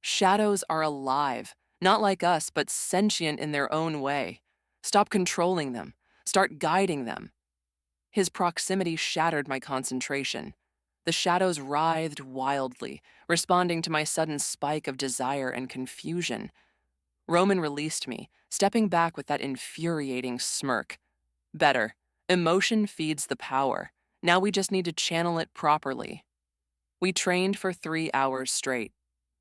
Shadows are alive, not like us, but sentient in their own way. Stop controlling them. Start guiding them. His proximity shattered my concentration. The shadows writhed wildly, responding to my sudden spike of desire and confusion. Roman released me, stepping back with that infuriating smirk. Better. Emotion feeds the power. Now we just need to channel it properly. We trained for 3 hours straight.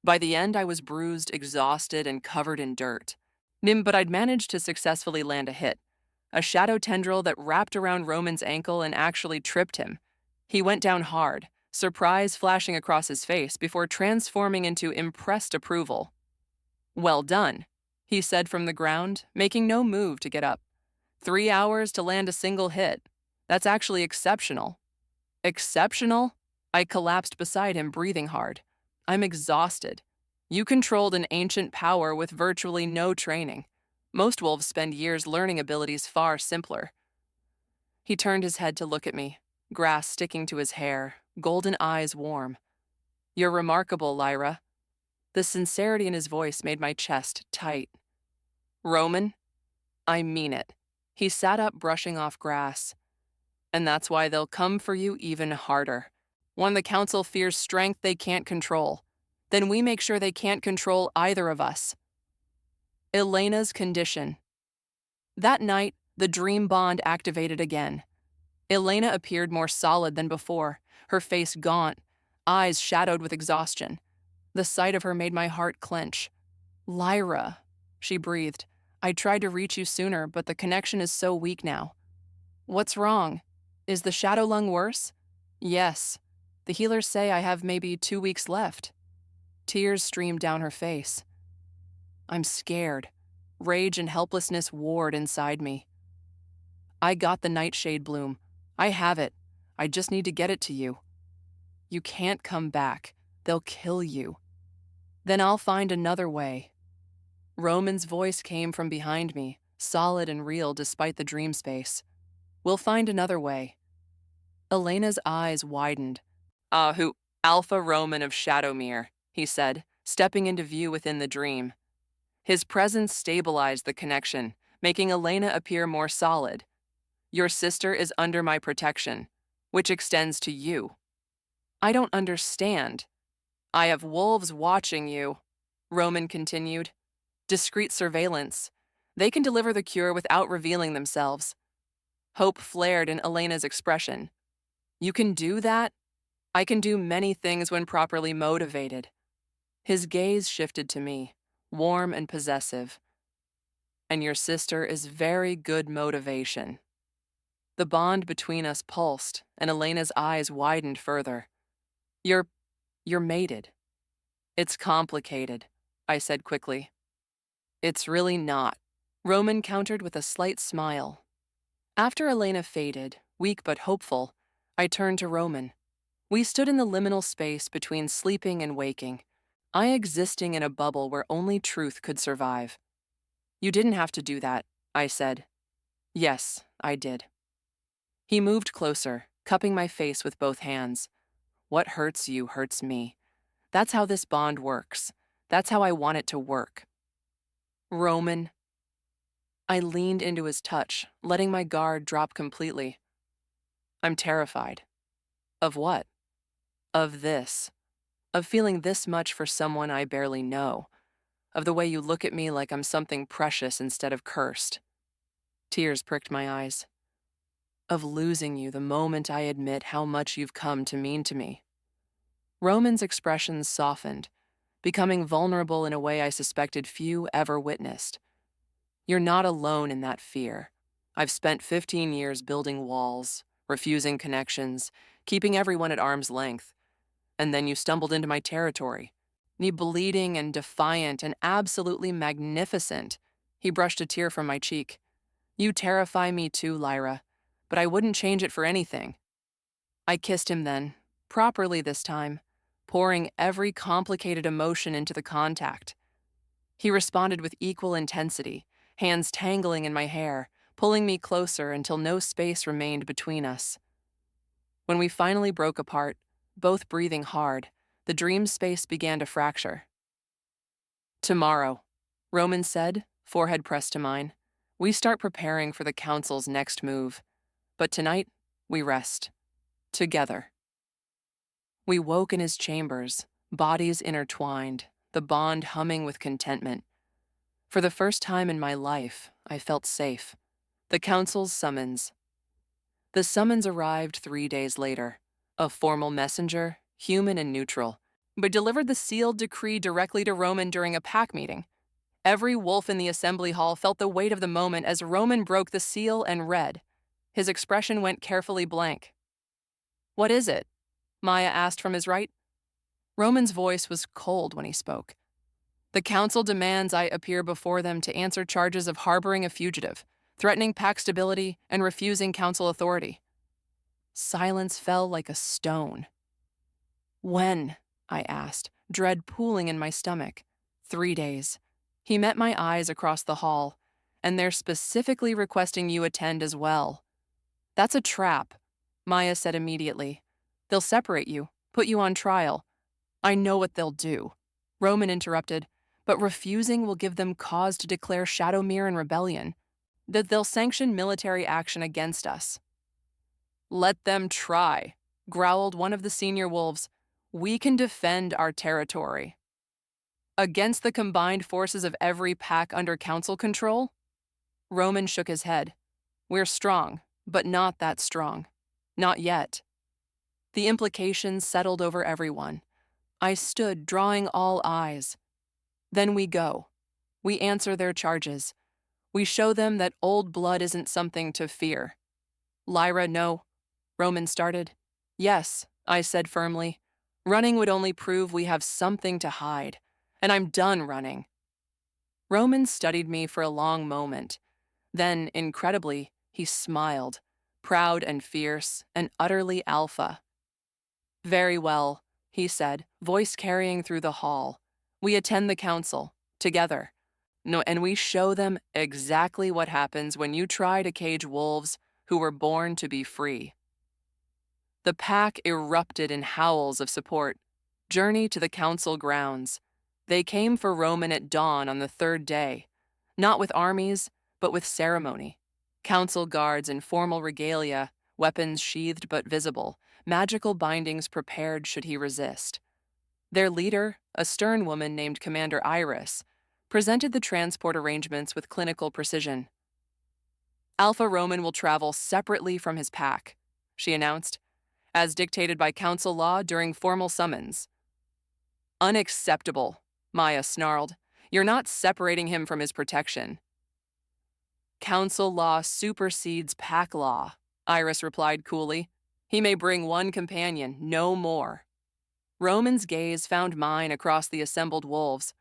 By the end, I was bruised, exhausted, and covered in dirt. But I'd managed to successfully land a hit. A shadow tendril that wrapped around Roman's ankle and actually tripped him. He went down hard, surprise flashing across his face before transforming into impressed approval. Well done, he said from the ground, making no move to get up. 3 hours to land a single hit. That's actually exceptional. Exceptional? I collapsed beside him, breathing hard. I'm exhausted. You controlled an ancient power with virtually no training. Most wolves spend years learning abilities far simpler. He turned his head to look at me, grass sticking to his hair, golden eyes warm. You're remarkable, Lyra. The sincerity in his voice made my chest tight. Roman? I mean it. He sat up, brushing off grass. And that's why they'll come for you even harder. When the council fears strength they can't control, then we make sure they can't control either of us. Elena's condition. That night, the dream bond activated again. Elena appeared more solid than before, her face gaunt, eyes shadowed with exhaustion. The sight of her made my heart clench. Lyra, she breathed. I tried to reach you sooner, but the connection is so weak now. What's wrong? Is the shadow lung worse? Yes. The healers say I have maybe 2 weeks left. Tears streamed down her face. I'm scared. Rage and helplessness warred inside me. I got the nightshade bloom. I have it. I just need to get it to you. You can't come back. They'll kill you. Then I'll find another way. Roman's voice came from behind me, solid and real despite the dream space. We'll find another way. Elena's eyes widened. Who Alpha Roman of Shadowmere, he said, stepping into view within the dream. His presence stabilized the connection, making Elena appear more solid. Your sister is under my protection, which extends to you. I don't understand. I have wolves watching you, Roman continued. Discreet surveillance. They can deliver the cure without revealing themselves. Hope flared in Elena's expression. You can do that? I can do many things when properly motivated. His gaze shifted to me, warm and possessive. And your sister is very good motivation. The bond between us pulsed, and Elena's eyes widened further. You're mated. It's complicated, I said quickly. It's really not, Roman countered with a slight smile. After Elena faded, weak but hopeful, I turned to Roman. We stood in the liminal space between sleeping and waking, I existing in a bubble where only truth could survive. You didn't have to do that, I said. Yes, I did. He moved closer, cupping my face with both hands. What hurts you hurts me. That's how this bond works. That's how I want it to work. Roman. I leaned into his touch, letting my guard drop completely. I'm terrified. Of what? Of this. Of feeling this much for someone I barely know. Of the way you look at me like I'm something precious instead of cursed. Tears pricked my eyes. Of losing you the moment I admit how much you've come to mean to me. Roman's expressions softened, becoming vulnerable in a way I suspected few ever witnessed. You're not alone in that fear. I've spent 15 years building walls, refusing connections, keeping everyone at arm's length. And then you stumbled into my territory. Me bleeding and defiant and absolutely magnificent. He brushed a tear from my cheek. You terrify me too, Lyra, but I wouldn't change it for anything. I kissed him then, properly this time, pouring every complicated emotion into the contact. He responded with equal intensity, hands tangling in my hair, pulling me closer until no space remained between us. When we finally broke apart, both breathing hard, the dream space began to fracture. Tomorrow, Roman said, forehead pressed to mine, we start preparing for the council's next move. But tonight, we rest. Together. We woke in his chambers, bodies intertwined, the bond humming with contentment. For the first time in my life, I felt safe. The council's summons. The summons arrived 3 days later. A formal messenger, human and neutral, but delivered the sealed decree directly to Roman during a pack meeting. Every wolf in the assembly hall felt the weight of the moment as Roman broke the seal and read. His expression went carefully blank. What is it? Maya asked from his right. Roman's voice was cold when he spoke. The council demands I appear before them to answer charges of harboring a fugitive, threatening pack stability, and refusing council authority. Silence fell like a stone. When? I asked, dread pooling in my stomach. 3 days. He met my eyes across the hall, and they're specifically requesting you attend as well. That's a trap, Maya said immediately. They'll separate you, put you on trial. I know what they'll do. Roman interrupted, but refusing will give them cause to declare Shadowmere in rebellion. That they'll sanction military action against us. Let them try, growled one of the senior wolves. We can defend our territory. Against the combined forces of every pack under council control? Roman shook his head. We're strong, but not that strong. Not yet. The implications settled over everyone. I stood, drawing all eyes. Then we go. We answer their charges. We show them that old blood isn't something to fear. Lyra, no. Roman started. Yes, I said firmly. Running would only prove we have something to hide, and I'm done running. Roman studied me for a long moment. Then, incredibly, he smiled, proud and fierce and utterly alpha. Very well, he said, voice carrying through the hall. We attend the council, together. No, and we show them exactly what happens when you try to cage wolves who were born to be free. The pack erupted in howls of support. Journey to the council grounds. They came for Roman at dawn on the third day, not with armies, but with ceremony. Council guards in formal regalia, weapons sheathed but visible, magical bindings prepared should he resist. Their leader, a stern woman named Commander Iris, presented the transport arrangements with clinical precision. Alpha Roman will travel separately from his pack, she announced, as dictated by council law during formal summons. Unacceptable, Maya snarled. You're not separating him from his protection. Council law supersedes pack law, Iris replied coolly. He may bring one companion, no more. Roman's gaze found mine across the assembled wolves.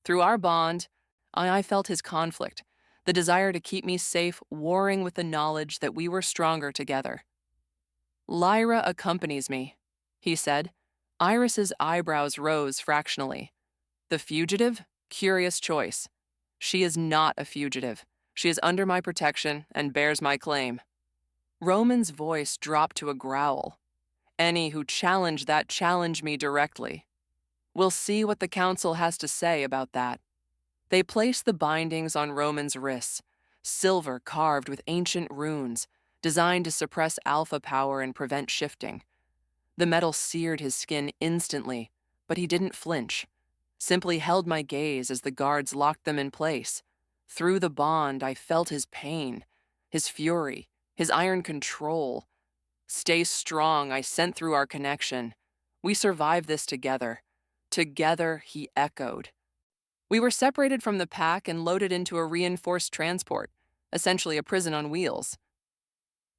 Through our bond, I felt his conflict, the desire to keep me safe warring with the knowledge that we were stronger together. Lyra accompanies me, he said. Iris's eyebrows rose fractionally. The fugitive? Curious choice. She is not a fugitive. She is under my protection and bears my claim. Roman's voice dropped to a growl. Any who challenge that challenge me directly. We'll see what the council has to say about that. They placed the bindings on Roman's wrists, silver carved with ancient runes, designed to suppress alpha power and prevent shifting. The metal seared his skin instantly, but he didn't flinch, simply held my gaze as the guards locked them in place. Through the bond, I felt his pain, his fury, his iron control. Stay strong, I sent through our connection. We survived this together. Together, he echoed. We were separated from the pack and loaded into a reinforced transport, essentially a prison on wheels.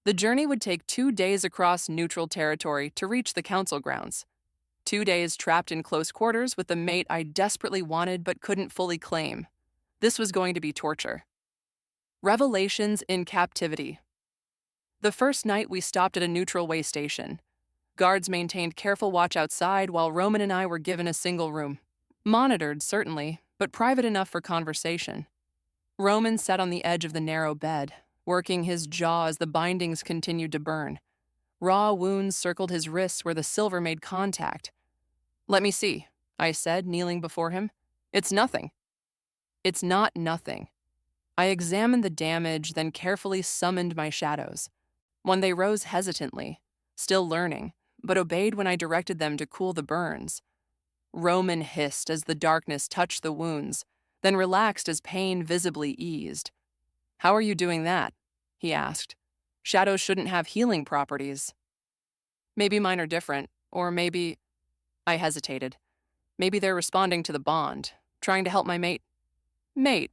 The journey would take 2 days across neutral territory to reach the council grounds. 2 days trapped in close quarters with the mate I desperately wanted but couldn't fully claim. This was going to be torture. Revelations in captivity. The first night we stopped at a neutral way station. Guards maintained careful watch outside while Roman and I were given a single room. Monitored, certainly, but private enough for conversation. Roman sat on the edge of the narrow bed, working his jaw as the bindings continued to burn. Raw wounds circled his wrists where the silver made contact. Let me see, I said, kneeling before him. It's nothing. It's not nothing. I examined the damage, then carefully summoned my shadows. When they rose hesitantly, still learning, but obeyed when I directed them to cool the burns. Roman hissed as the darkness touched the wounds, then relaxed as pain visibly eased. How are you doing that? He asked. Shadows shouldn't have healing properties. Maybe mine are different, or maybe... I hesitated. Maybe they're responding to the bond, trying to help my mate. Mate.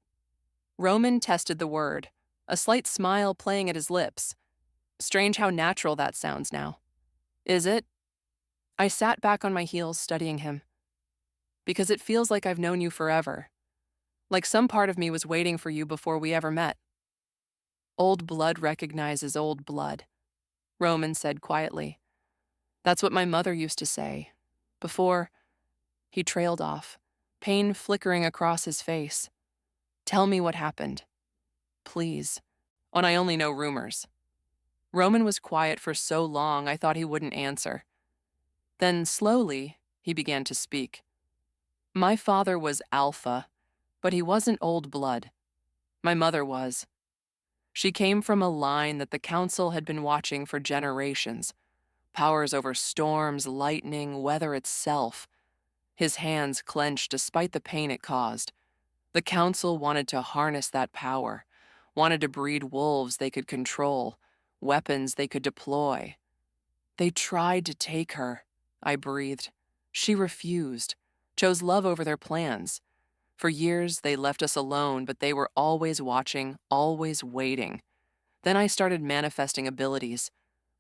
Roman tested the word, a slight smile playing at his lips. Strange how natural that sounds now. Is it? I sat back on my heels studying him. Because it feels like I've known you forever. Like some part of me was waiting for you before we ever met. Old blood recognizes old blood, Roman said quietly. That's what my mother used to say. Before, he trailed off, pain flickering across his face. Tell me what happened. Please. And I only know rumors. Roman was quiet for so long I thought he wouldn't answer. Then, slowly, he began to speak. My father was alpha, but he wasn't old blood. My mother was. She came from a line that the council had been watching for generations. Powers over storms, lightning, weather itself. His hands clenched despite the pain it caused. The council wanted to harness that power, wanted to breed wolves they could control, weapons they could deploy. They tried to take her, I breathed. She refused, chose love over their plans. For years, they left us alone, but they were always watching, always waiting. Then I started manifesting abilities.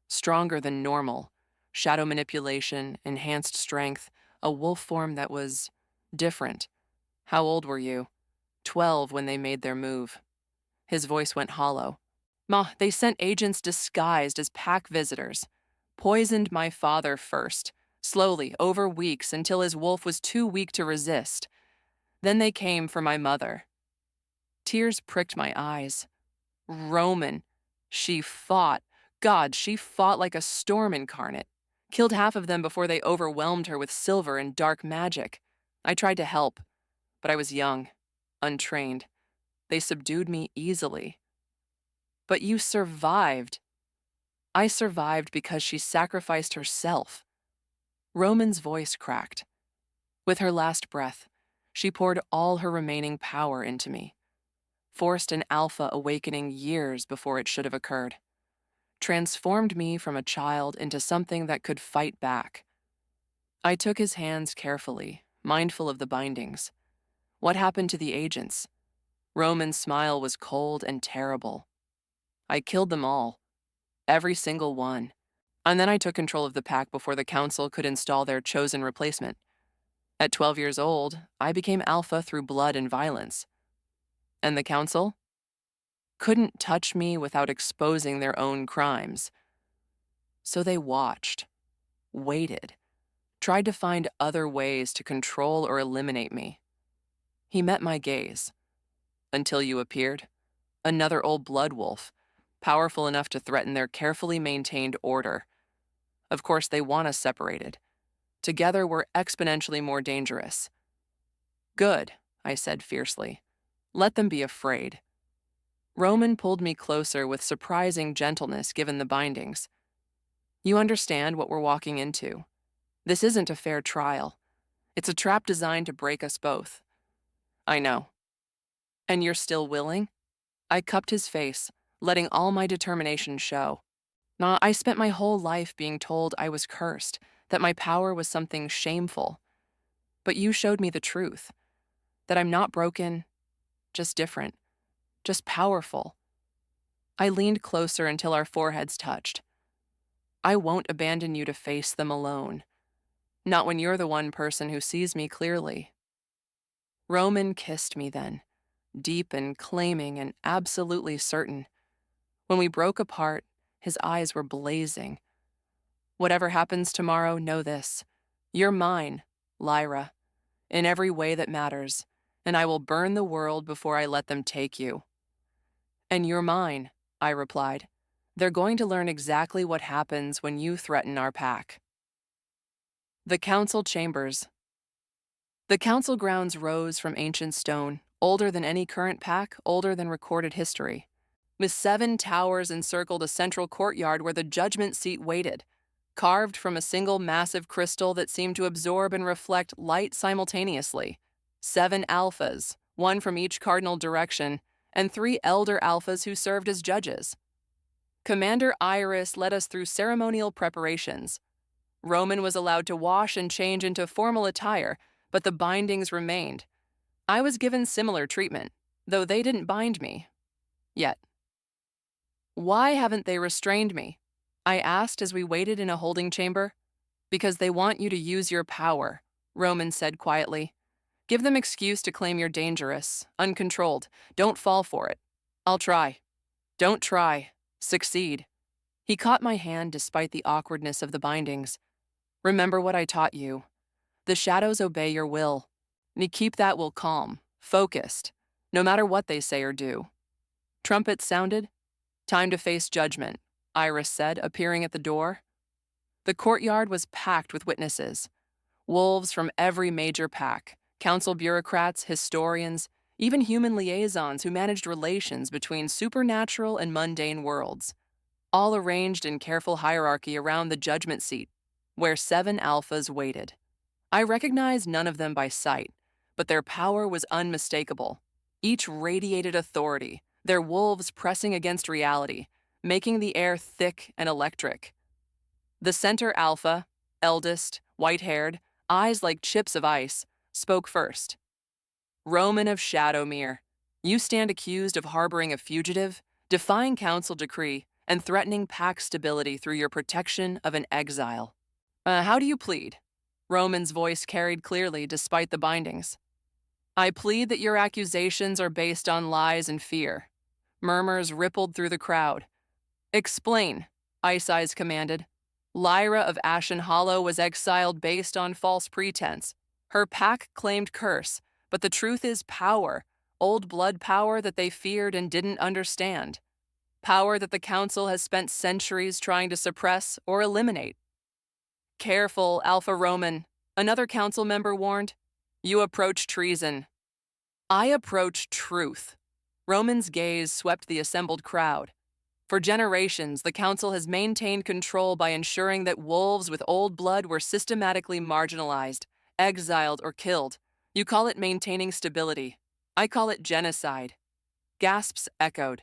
Stronger than normal. Shadow manipulation, enhanced strength, a wolf form that was different. How old were you? 12 when they made their move. His voice went hollow. Ma, they sent agents disguised as pack visitors. Poisoned my father first, slowly, over weeks, until his wolf was too weak to resist. Then they came for my mother. Tears pricked my eyes. Roman. She fought. God, she fought like a storm incarnate. Killed half of them before they overwhelmed her with silver and dark magic. I tried to help, but I was young, untrained. They subdued me easily. But you survived. I survived because she sacrificed herself. Roman's voice cracked. With her last breath, she poured all her remaining power into me, forced an alpha awakening years before it should have occurred, transformed me from a child into something that could fight back. I took his hands carefully, mindful of the bindings. What happened to the agents? Roman's smile was cold and terrible. I killed them all, every single one. And then I took control of the pack before the council could install their chosen replacement. At 12 years old, I became alpha through blood and violence. And the council? Couldn't touch me without exposing their own crimes. So they watched, waited, tried to find other ways to control or eliminate me. He met my gaze. Until you appeared, another old blood wolf, powerful enough to threaten their carefully maintained order. Of course, they want us separated. Together, we're exponentially more dangerous. Good, I said fiercely. Let them be afraid. Roman pulled me closer with surprising gentleness given the bindings. You understand what we're walking into. This isn't a fair trial. It's a trap designed to break us both. I know. And you're still willing? I cupped his face, letting all my determination show. I spent my whole life being told I was cursed, that my power was something shameful. But you showed me the truth, that I'm not broken, just different, just powerful. I leaned closer until our foreheads touched. I won't abandon you to face them alone, not when you're the one person who sees me clearly. Roman kissed me then, deep and claiming and absolutely certain. When we broke apart, his eyes were blazing. Whatever happens tomorrow, know this. You're mine, Lyra, in every way that matters, and I will burn the world before I let them take you. And you're mine, I replied. They're going to learn exactly what happens when you threaten our pack. The council chambers. The council grounds rose from ancient stone, older than any current pack, older than recorded history. With 7 towers encircled a central courtyard where the judgment seat waited, carved from a single massive crystal that seemed to absorb and reflect light simultaneously. 7 alphas, 1 from each cardinal direction, and 3 elder alphas who served as judges. Commander Iris led us through ceremonial preparations. Roman was allowed to wash and change into formal attire, but the bindings remained. I was given similar treatment, though they didn't bind me. Yet. Why haven't they restrained me? I asked as we waited in a holding chamber. Because they want you to use your power, Roman said quietly. Give them excuse to claim you're dangerous, uncontrolled. Don't fall for it. I'll try. Don't try. Succeed. He caught my hand despite the awkwardness of the bindings. Remember what I taught you. The shadows obey your will. And keep that will calm, focused, no matter what they say or do. Trumpets sounded. Time to face judgment, Iris said, appearing at the door. The courtyard was packed with witnesses. Wolves from every major pack, council bureaucrats, historians, even human liaisons who managed relations between supernatural and mundane worlds, all arranged in careful hierarchy around the judgment seat, where 7 alphas waited. I recognized none of them by sight, but their power was unmistakable. Each radiated authority, their wolves pressing against reality, making the air thick and electric. The center alpha, eldest, white-haired, eyes like chips of ice, spoke first. Roman of Shadowmere, you stand accused of harboring a fugitive, defying council decree, and threatening pack stability through your protection of an exile. How do you plead? Roman's voice carried clearly despite the bindings. I plead that your accusations are based on lies and fear. Murmurs rippled through the crowd. Explain, Ice Eyes commanded. Lyra of Ashen Hollow was exiled based on false pretense. Her pack claimed curse, but the truth is power. Old blood power that they feared and didn't understand. Power that the Council has spent centuries trying to suppress or eliminate. Careful, Alpha Roman, another council member warned. You approach treason. I approach truth. Roman's gaze swept the assembled crowd. For generations, the Council has maintained control by ensuring that wolves with old blood were systematically marginalized, exiled, or killed. You call it maintaining stability. I call it genocide. Gasps echoed.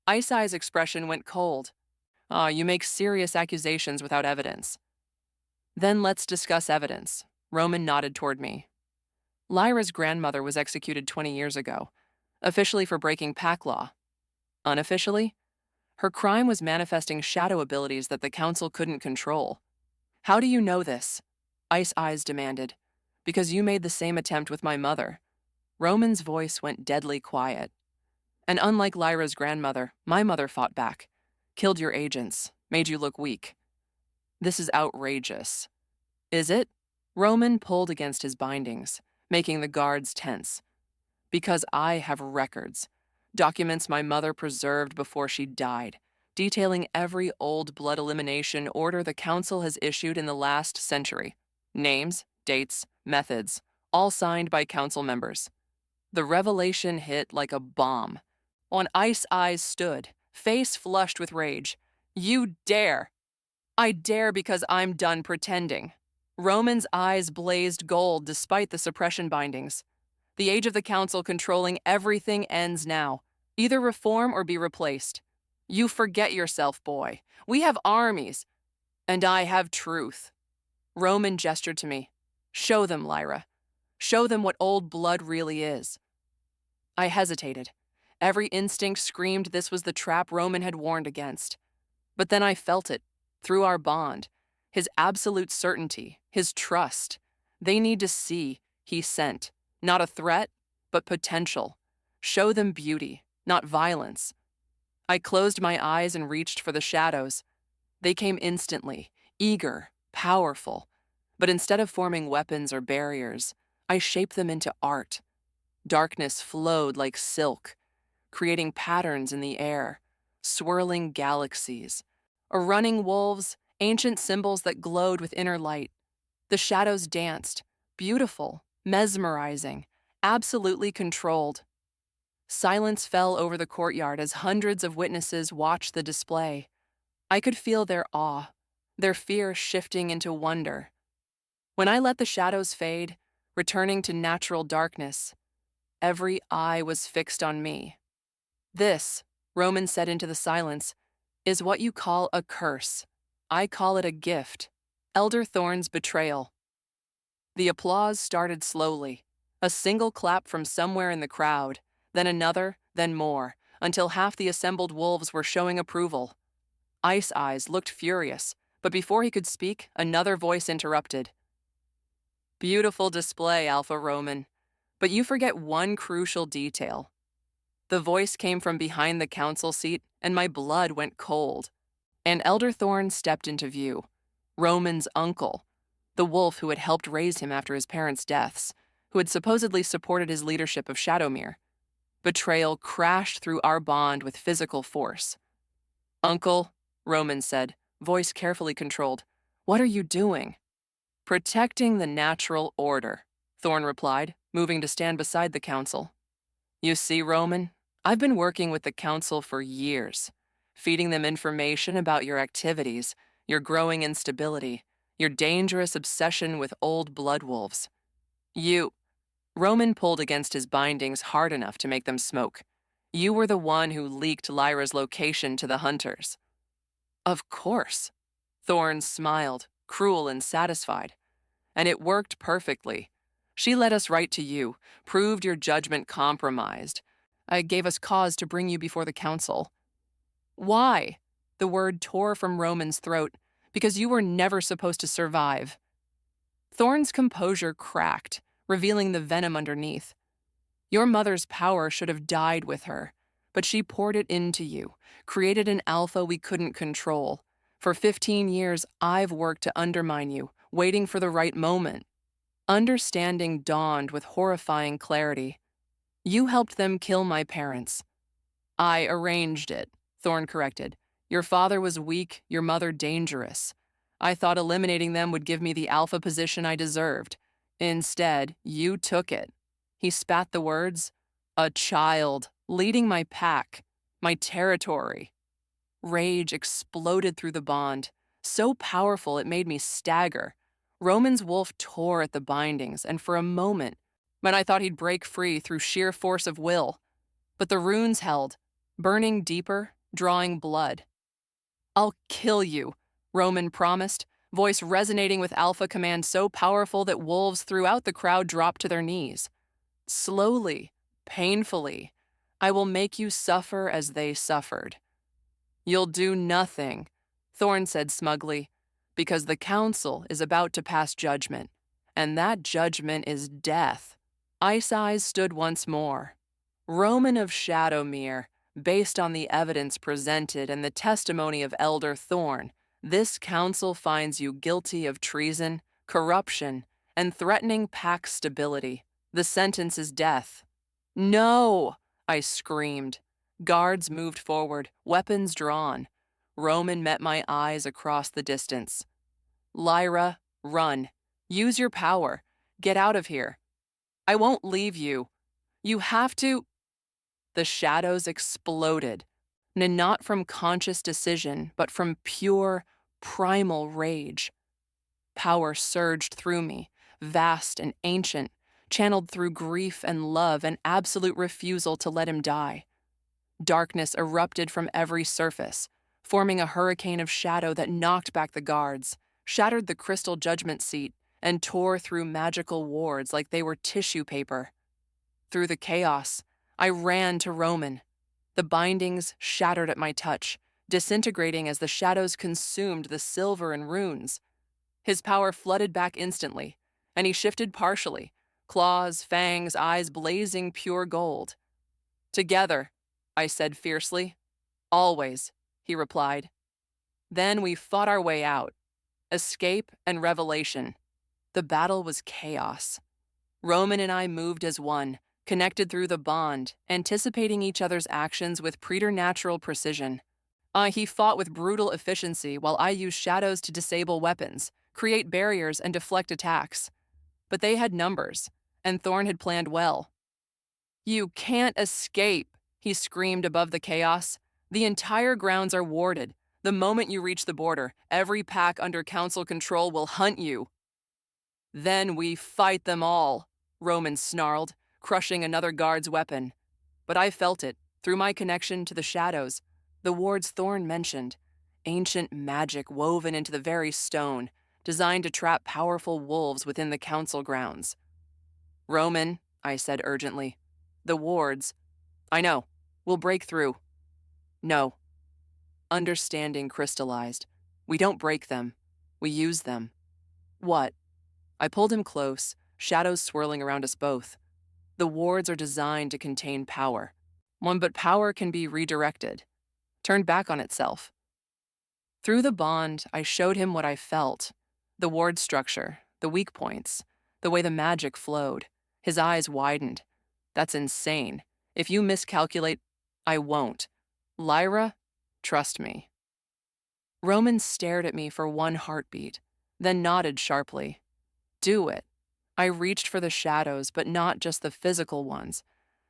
Ice Eye's expression went cold. You make serious accusations without evidence. Then let's discuss evidence. Roman nodded toward me. Lyra's grandmother was executed 20 years ago, officially for breaking pack law. Unofficially, her crime was manifesting shadow abilities that the Council couldn't control. How do you know this? Ice Eyes demanded. Because you made the same attempt with my mother. Roman's voice went deadly quiet. And unlike Lyra's grandmother, my mother fought back, killed your agents, made you look weak. This is outrageous. Is it? Roman pulled against his bindings, making the guards tense. Because I have records. Documents my mother preserved before she died, detailing every old blood elimination order the Council has issued in the last century. Names, dates, methods, all signed by Council members. The revelation hit like a bomb. On Ice Eyes stood, face flushed with rage. You dare! I dare because I'm done pretending. Roman's eyes blazed gold despite the suppression bindings. The age of the Council controlling everything ends now. Either reform or be replaced. You forget yourself, boy. We have armies. And I have truth. Roman gestured to me. Show them, Lyra. Show them what old blood really is. I hesitated. Every instinct screamed this was the trap Roman had warned against. But then I felt it, through our bond. His absolute certainty, his trust. They need to see, he sent. Not a threat, but potential. Show them beauty, not violence. I closed my eyes and reached for the shadows. They came instantly, eager, powerful. But instead of forming weapons or barriers, I shaped them into art. Darkness flowed like silk, creating patterns in the air, swirling galaxies, or running wolves, ancient symbols that glowed with inner light. The shadows danced, beautiful, mesmerizing, absolutely controlled. Silence fell over the courtyard as hundreds of witnesses watched the display. I could feel their awe, their fear shifting into wonder. When I let the shadows fade, returning to natural darkness, every eye was fixed on me. This, Roman said into the silence, is what you call a curse. I call it a gift. Elder Thorn's betrayal. The applause started slowly, a single clap from somewhere in the crowd, then another, then more, until half the assembled wolves were showing approval. Ice Eyes looked furious, but before he could speak, another voice interrupted. Beautiful display, Alpha Roman, but you forget one crucial detail. The voice came from behind the council seat, and my blood went cold. And Elder Thorn stepped into view. Roman's uncle, the wolf who had helped raise him after his parents' deaths, who had supposedly supported his leadership of Shadowmere. Betrayal crashed through our bond with physical force. Uncle, Roman said, voice carefully controlled, what are you doing? Protecting the natural order, Thorn replied, moving to stand beside the council. You see, Roman, I've been working with the council for years, feeding them information about your activities, your growing instability, your dangerous obsession with old blood wolves. Roman pulled against his bindings hard enough to make them smoke. You were the one who leaked Lyra's location to the hunters. Of course. Thorn smiled, cruel and satisfied. And it worked perfectly. She led us right to you, proved your judgment compromised. Gave us cause to bring you before the council. Why? The word tore from Roman's throat, because you were never supposed to survive. Thorn's composure cracked, revealing the venom underneath. Your mother's power should have died with her, but she poured it into you, created an alpha we couldn't control. For 15 years, I've worked to undermine you, waiting for the right moment. Understanding dawned with horrifying clarity. You helped them kill my parents. I arranged it, Thorn corrected. Your father was weak, your mother dangerous. I thought eliminating them would give me the alpha position I deserved. Instead, you took it. He spat the words. A child, leading my pack, my territory. Rage exploded through the bond, so powerful it made me stagger. Roman's wolf tore at the bindings, and for a moment, when I thought he'd break free through sheer force of will. But the runes held, burning deeper, drawing blood. I'll kill you, Roman promised, voice resonating with alpha command so powerful that wolves throughout the crowd dropped to their knees. Slowly, painfully, I will make you suffer as they suffered. You'll do nothing, Thorn said smugly, because the council is about to pass judgment, and that judgment is death. Ice Eyes stood once more. Roman of Shadowmere, based on the evidence presented and the testimony of Elder Thorn, this council finds you guilty of treason, corruption, and threatening pack stability. The sentence is death. No, I screamed. Guards moved forward, weapons drawn. Roman met my eyes across the distance. Lyra, run. Use your power. Get out of here. I won't leave you. You have to. The shadows exploded, and not from conscious decision, but from pure, primal rage. Power surged through me, vast and ancient, channeled through grief and love and absolute refusal to let him die. Darkness erupted from every surface, forming a hurricane of shadow that knocked back the guards, shattered the crystal judgment seat, and tore through magical wards like they were tissue paper. Through the chaos, I ran to Roman. The bindings shattered at my touch, disintegrating as the shadows consumed the silver and runes. His power flooded back instantly, and he shifted partially, claws, fangs, eyes blazing pure gold. Together, I said fiercely. Always, he replied. Then we fought our way out. Escape and revelation. The battle was chaos. Roman and I moved as one, connected through the bond, anticipating each other's actions with preternatural precision. He fought with brutal efficiency while I used shadows to disable weapons, create barriers, and deflect attacks. But they had numbers, and Thorn had planned well. You can't escape, he screamed above the chaos. The entire grounds are warded. The moment you reach the border, every pack under council control will hunt you. Then we fight them all, Roman snarled, crushing another guard's weapon. But I felt it, through my connection to the shadows, the wards Thorn mentioned, ancient magic woven into the very stone, designed to trap powerful wolves within the council grounds. Roman, I said urgently, the wards. I know, we'll break through. No. Understanding crystallized. We don't break them. We use them. What? I pulled him close, shadows swirling around us both. The wards are designed to contain power. But power can be redirected, turned back on itself. Through the bond, I showed him what I felt. The ward structure, the weak points, the way the magic flowed. His eyes widened. That's insane. If you miscalculate, I won't. Lyra, trust me. Roman stared at me for one heartbeat, then nodded sharply. Do it. I reached for the shadows, but not just the physical ones.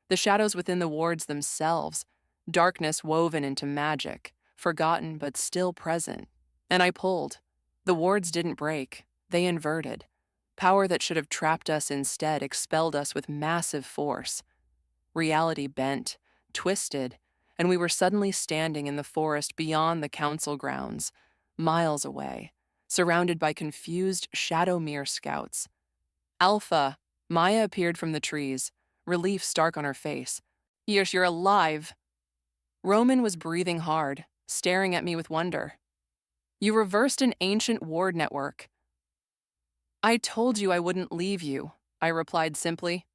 The shadows within the wards themselves, darkness woven into magic, forgotten but still present. And I pulled. The wards didn't break. They inverted. Power that should have trapped us instead expelled us with massive force. Reality bent, twisted, and we were suddenly standing in the forest beyond the council grounds, miles away, surrounded by confused Shadowmere scouts. Alpha, Maya appeared from the trees, relief stark on her face. Yes, you're alive. Roman was breathing hard, staring at me with wonder. You reversed an ancient ward network. I told you I wouldn't leave you, I replied simply.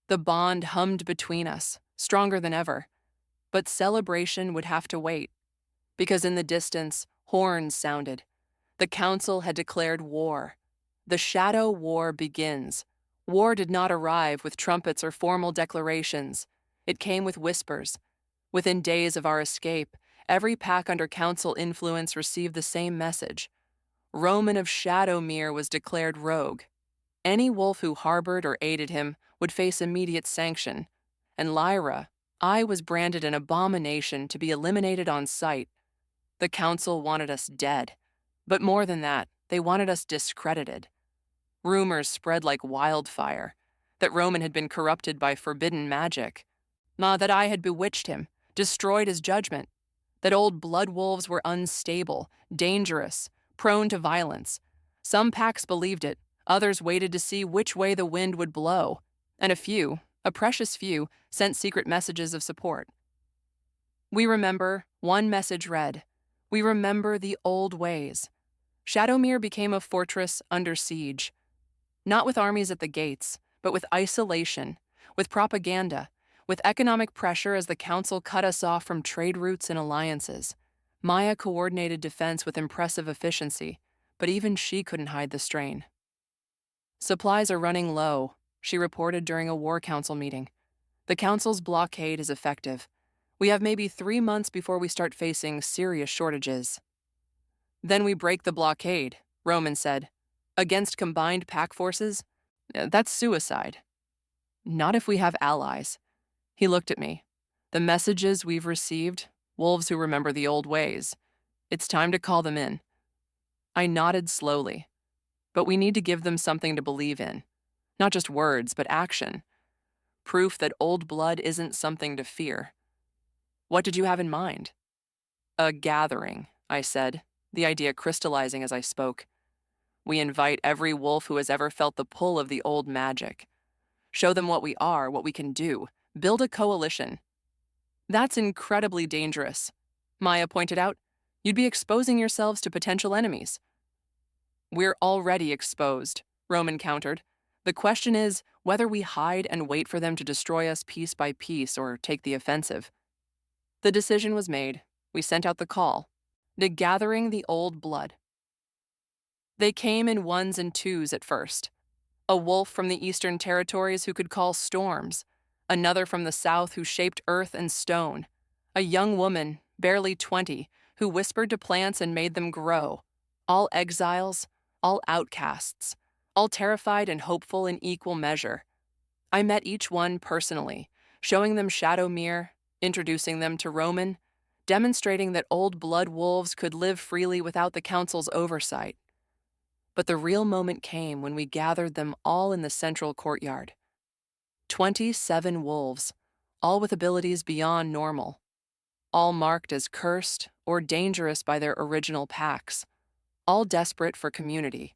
The bond hummed between us, stronger than ever. But celebration would have to wait, because in the distance, horns sounded. The council had declared war. The shadow war begins. War did not arrive with trumpets or formal declarations. It came with whispers. Within days of our escape, every pack under council influence received the same message. Roman of Shadowmere was declared rogue. Any wolf who harbored or aided him would face immediate sanction. And Lyra, I was branded an abomination to be eliminated on sight. The council wanted us dead. But more than that, they wanted us discredited. Rumors spread like wildfire that Roman had been corrupted by forbidden magic, that I had bewitched him, destroyed his judgment, that old blood wolves were unstable, dangerous, prone to violence. Some packs believed it, others waited to see which way the wind would blow, and a precious few, sent secret messages of support. We remember, one message read, "We remember the old ways." Shadowmere became a fortress under siege. Not with armies at the gates, but with isolation, with propaganda, with economic pressure as the council cut us off from trade routes and alliances. Maya coordinated defense with impressive efficiency, but even she couldn't hide the strain. "Supplies are running low," she reported during a war council meeting. "The council's blockade is effective. We have maybe 3 months before we start facing serious shortages." "Then we break the blockade," Roman said. "Against combined pack forces? That's suicide." "Not if we have allies." He looked at me. "The messages we've received, wolves who remember the old ways. It's time to call them in." I nodded slowly. "But we need to give them something to believe in. Not just words, but action. Proof that old blood isn't something to fear." "What did you have in mind?" "A gathering," I said, the idea crystallizing as I spoke. "We invite every wolf who has ever felt the pull of the old magic. Show them what we are, what we can do. Build a coalition." "That's incredibly dangerous," Maya pointed out. "You'd be exposing yourselves to potential enemies." "We're already exposed," Roman countered. "The question is whether we hide and wait for them to destroy us piece by piece or take the offensive." The decision was made. We sent out the call. The gathering the old blood. They came in ones and twos at first. A wolf from the eastern territories who could call storms, another from the south who shaped earth and stone, a young woman, barely 20, who whispered to plants and made them grow, all exiles, all outcasts, all terrified and hopeful in equal measure. I met each one personally, showing them Shadowmere, introducing them to Roman, demonstrating that old blood wolves could live freely without the council's oversight. But the real moment came when we gathered them all in the central courtyard. 27 wolves, all with abilities beyond normal, all marked as cursed or dangerous by their original packs, all desperate for community.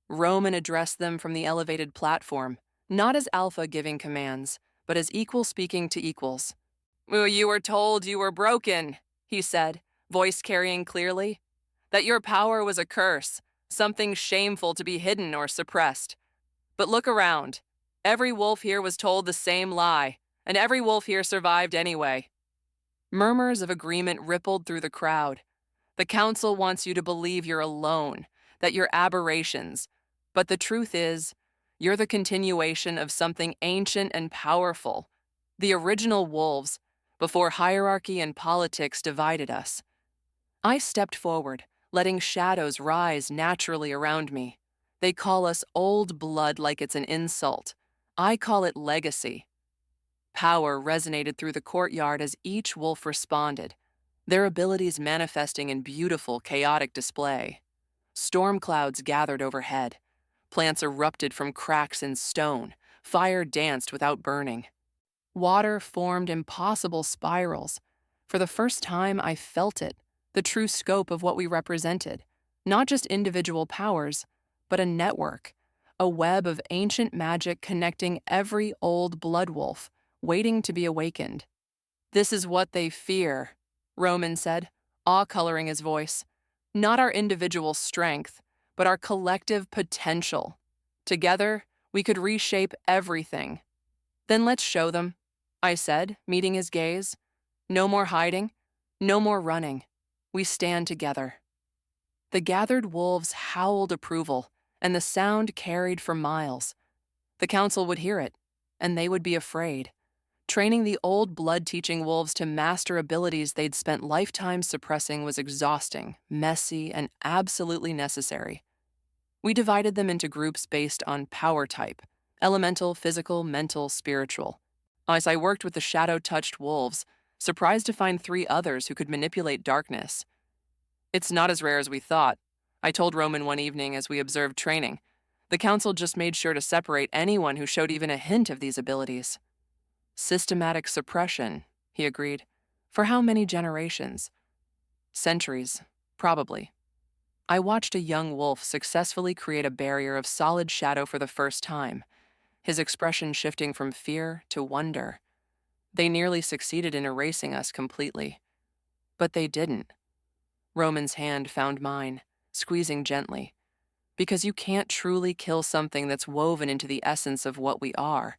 Roman addressed them from the elevated platform, not as alpha giving commands, but as equal speaking to equals. "You were told you were broken," he said, voice carrying clearly, "that your power was a curse, something shameful to be hidden or suppressed. But look around. Every wolf here was told the same lie, and every wolf here survived anyway." Murmurs of agreement rippled through the crowd. "The council wants you to believe you're alone, that you're aberrations. But the truth is, you're the continuation of something ancient and powerful. The original wolves, before hierarchy and politics divided us." I stepped forward, letting shadows rise naturally around me. "They call us old blood like it's an insult. I call it legacy." Power resonated through the courtyard as each wolf responded, their abilities manifesting in beautiful, chaotic display. Storm clouds gathered overhead. Plants erupted from cracks in stone. Fire danced without burning. Water formed impossible spirals. For the first time, I felt it, the true scope of what we represented. Not just individual powers, but a network, a web of ancient magic connecting every old blood wolf, waiting to be awakened. "This is what they fear," Roman said, awe coloring his voice. "Not our individual strength, but our collective potential. Together, we could reshape everything." "Then let's show them," I said, meeting his gaze. "No more hiding, no more running. We stand together." The gathered wolves howled approval, and the sound carried for miles. The council would hear it, and they would be afraid. Training the old blood-teaching wolves to master abilities they'd spent lifetimes suppressing was exhausting, messy, and absolutely necessary. We divided them into groups based on power type: elemental, physical, mental, spiritual. As I worked with the shadow-touched wolves, surprised to find 3 others who could manipulate darkness. It's not as rare as we thought, I told Roman one evening as we observed training. The council just made sure to separate anyone who showed even a hint of these abilities. Systematic suppression, he agreed. For how many generations? Centuries, probably. I watched a young wolf successfully create a barrier of solid shadow for the first time, his expression shifting from fear to wonder. They nearly succeeded in erasing us completely. But they didn't. Roman's hand found mine, squeezing gently. Because you can't truly kill something that's woven into the essence of what we are.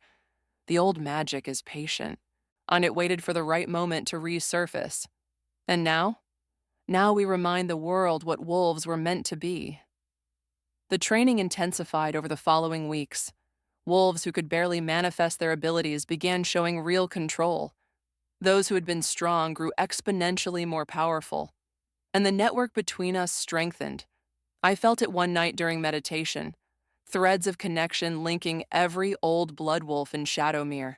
The old magic is patient, and it waited for the right moment to resurface. And now? Now we remind the world what wolves were meant to be. The training intensified over the following weeks. Wolves who could barely manifest their abilities began showing real control. Those who had been strong grew exponentially more powerful. And the network between us strengthened. I felt it one night during meditation. Threads of connection linking every old blood wolf in Shadowmere.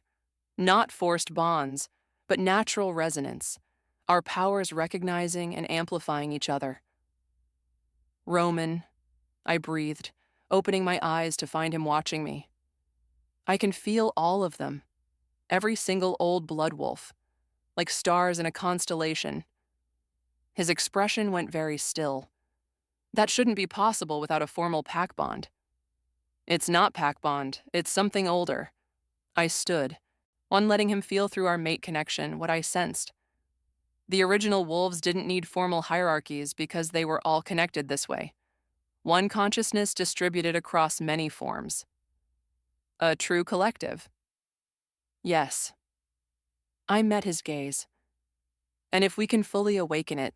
Not forced bonds, but natural resonance. Our powers recognizing and amplifying each other. Roman, I breathed, opening my eyes to find him watching me. I can feel all of them. Every single old blood wolf, like stars in a constellation. His expression went very still. That shouldn't be possible without a formal pack bond. It's not pack bond, it's something older. I stood, on letting him feel through our mate connection what I sensed. The original wolves didn't need formal hierarchies because they were all connected this way. One consciousness distributed across many forms. A true collective. Yes. I met his gaze. And if we can fully awaken it,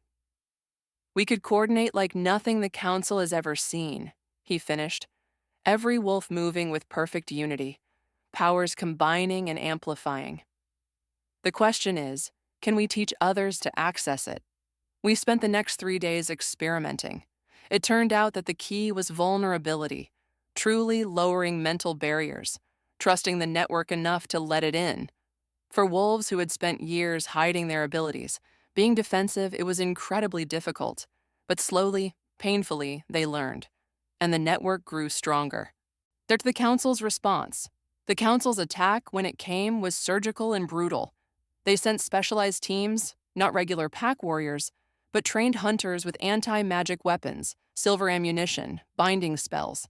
we could coordinate like nothing the council has ever seen, he finished, every wolf moving with perfect unity, powers combining and amplifying. The question is, can we teach others to access it? We spent the next 3 days experimenting. It turned out that the key was vulnerability, truly lowering mental barriers, trusting the network enough to let it in. For wolves who had spent years hiding their abilities, being defensive, it was incredibly difficult, but slowly, painfully, they learned, and the network grew stronger. They're to the council's response. The council's attack, when it came, was surgical and brutal. They sent specialized teams, not regular pack warriors, but trained hunters with anti-magic weapons, silver ammunition, binding spells.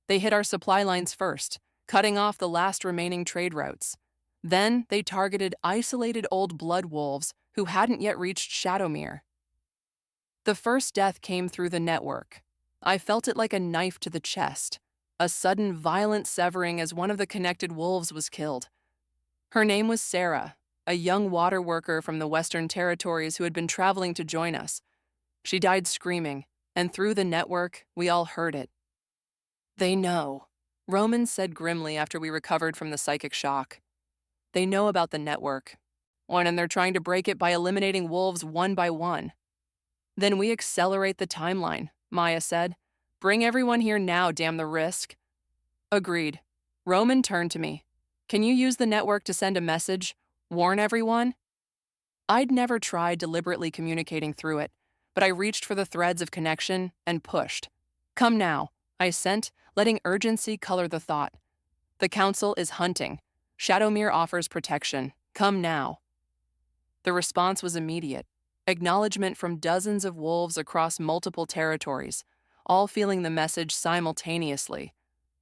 They hit our supply lines first, cutting off the last remaining trade routes. Then they targeted isolated old blood wolves who hadn't yet reached Shadowmere. The first death came through the network. I felt it like a knife to the chest, a sudden violent severing as one of the connected wolves was killed. Her name was Sarah, a young water worker from the Western Territories who had been traveling to join us. She died screaming, and through the network, we all heard it. They know, Roman said grimly after we recovered from the psychic shock. They know about the network, and they're trying to break it by eliminating wolves one by one. Then we accelerate the timeline, Maya said. Bring everyone here now, damn the risk. Agreed. Roman turned to me. Can you use the network to send a message? Warn everyone? I'd never tried deliberately communicating through it, but I reached for the threads of connection and pushed. Come now, I sent, letting urgency color the thought. The council is hunting. Shadowmere offers protection. Come now. The response was immediate. Acknowledgement from dozens of wolves across multiple territories, all feeling the message simultaneously.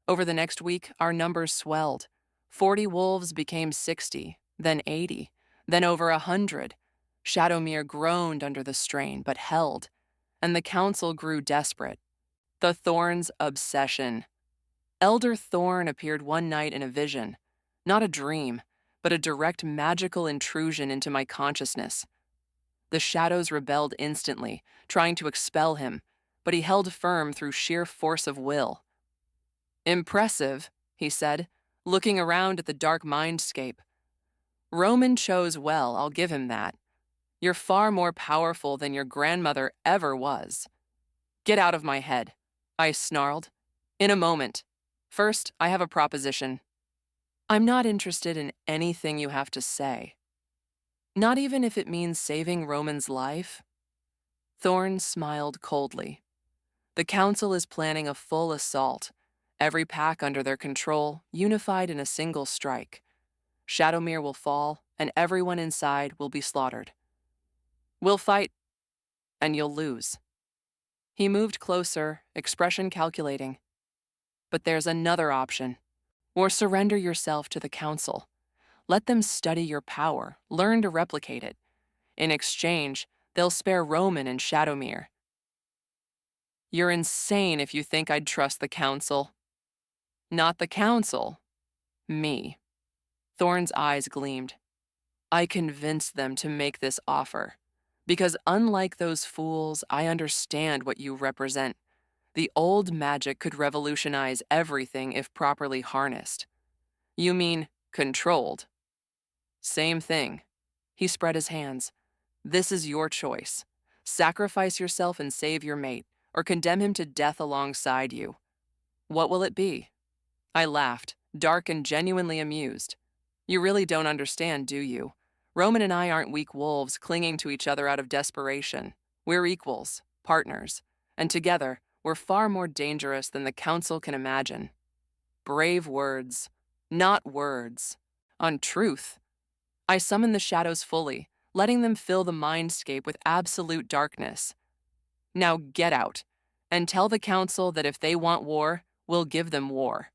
Over the next week, our numbers swelled. 40 wolves became 60, then 80, then over 100. Shadowmere groaned under the strain, but held, and the council grew desperate. The Thorn's obsession. Elder Thorn appeared one night in a vision, not a dream, but a direct magical intrusion into my consciousness. The shadows rebelled instantly, trying to expel him, but he held firm through sheer force of will. Impressive, he said, looking around at the dark mindscape. Roman chose well, I'll give him that. You're far more powerful than your grandmother ever was. Get out of my head, I snarled. In a moment. First, I have a proposition. I'm not interested in anything you have to say. Not even if it means saving Roman's life? Thorne smiled coldly. The council is planning a full assault, every pack under their control, unified in a single strike. Shadowmere will fall, and everyone inside will be slaughtered. We'll fight, and you'll lose. He moved closer, expression calculating. But there's another option. Or surrender yourself to the council. Let them study your power, learn to replicate it. In exchange, they'll spare Roman and Shadowmere. You're insane if you think I'd trust the council. Not the council. Me. Thorne's eyes gleamed. I convinced them to make this offer. Because unlike those fools, I understand what you represent. The old magic could revolutionize everything if properly harnessed. You mean controlled? Same thing. He spread his hands. This is your choice. Sacrifice yourself and save your mate, or condemn him to death alongside you. What will it be? I laughed, dark and genuinely amused. You really don't understand, do you? Roman and I aren't weak wolves clinging to each other out of desperation. We're equals, partners, and together, we're far more dangerous than the council can imagine. Brave words, not words. On truth. I summon the shadows fully, letting them fill the mindscape with absolute darkness. Now get out, and tell the council that if they want war, we'll give them war.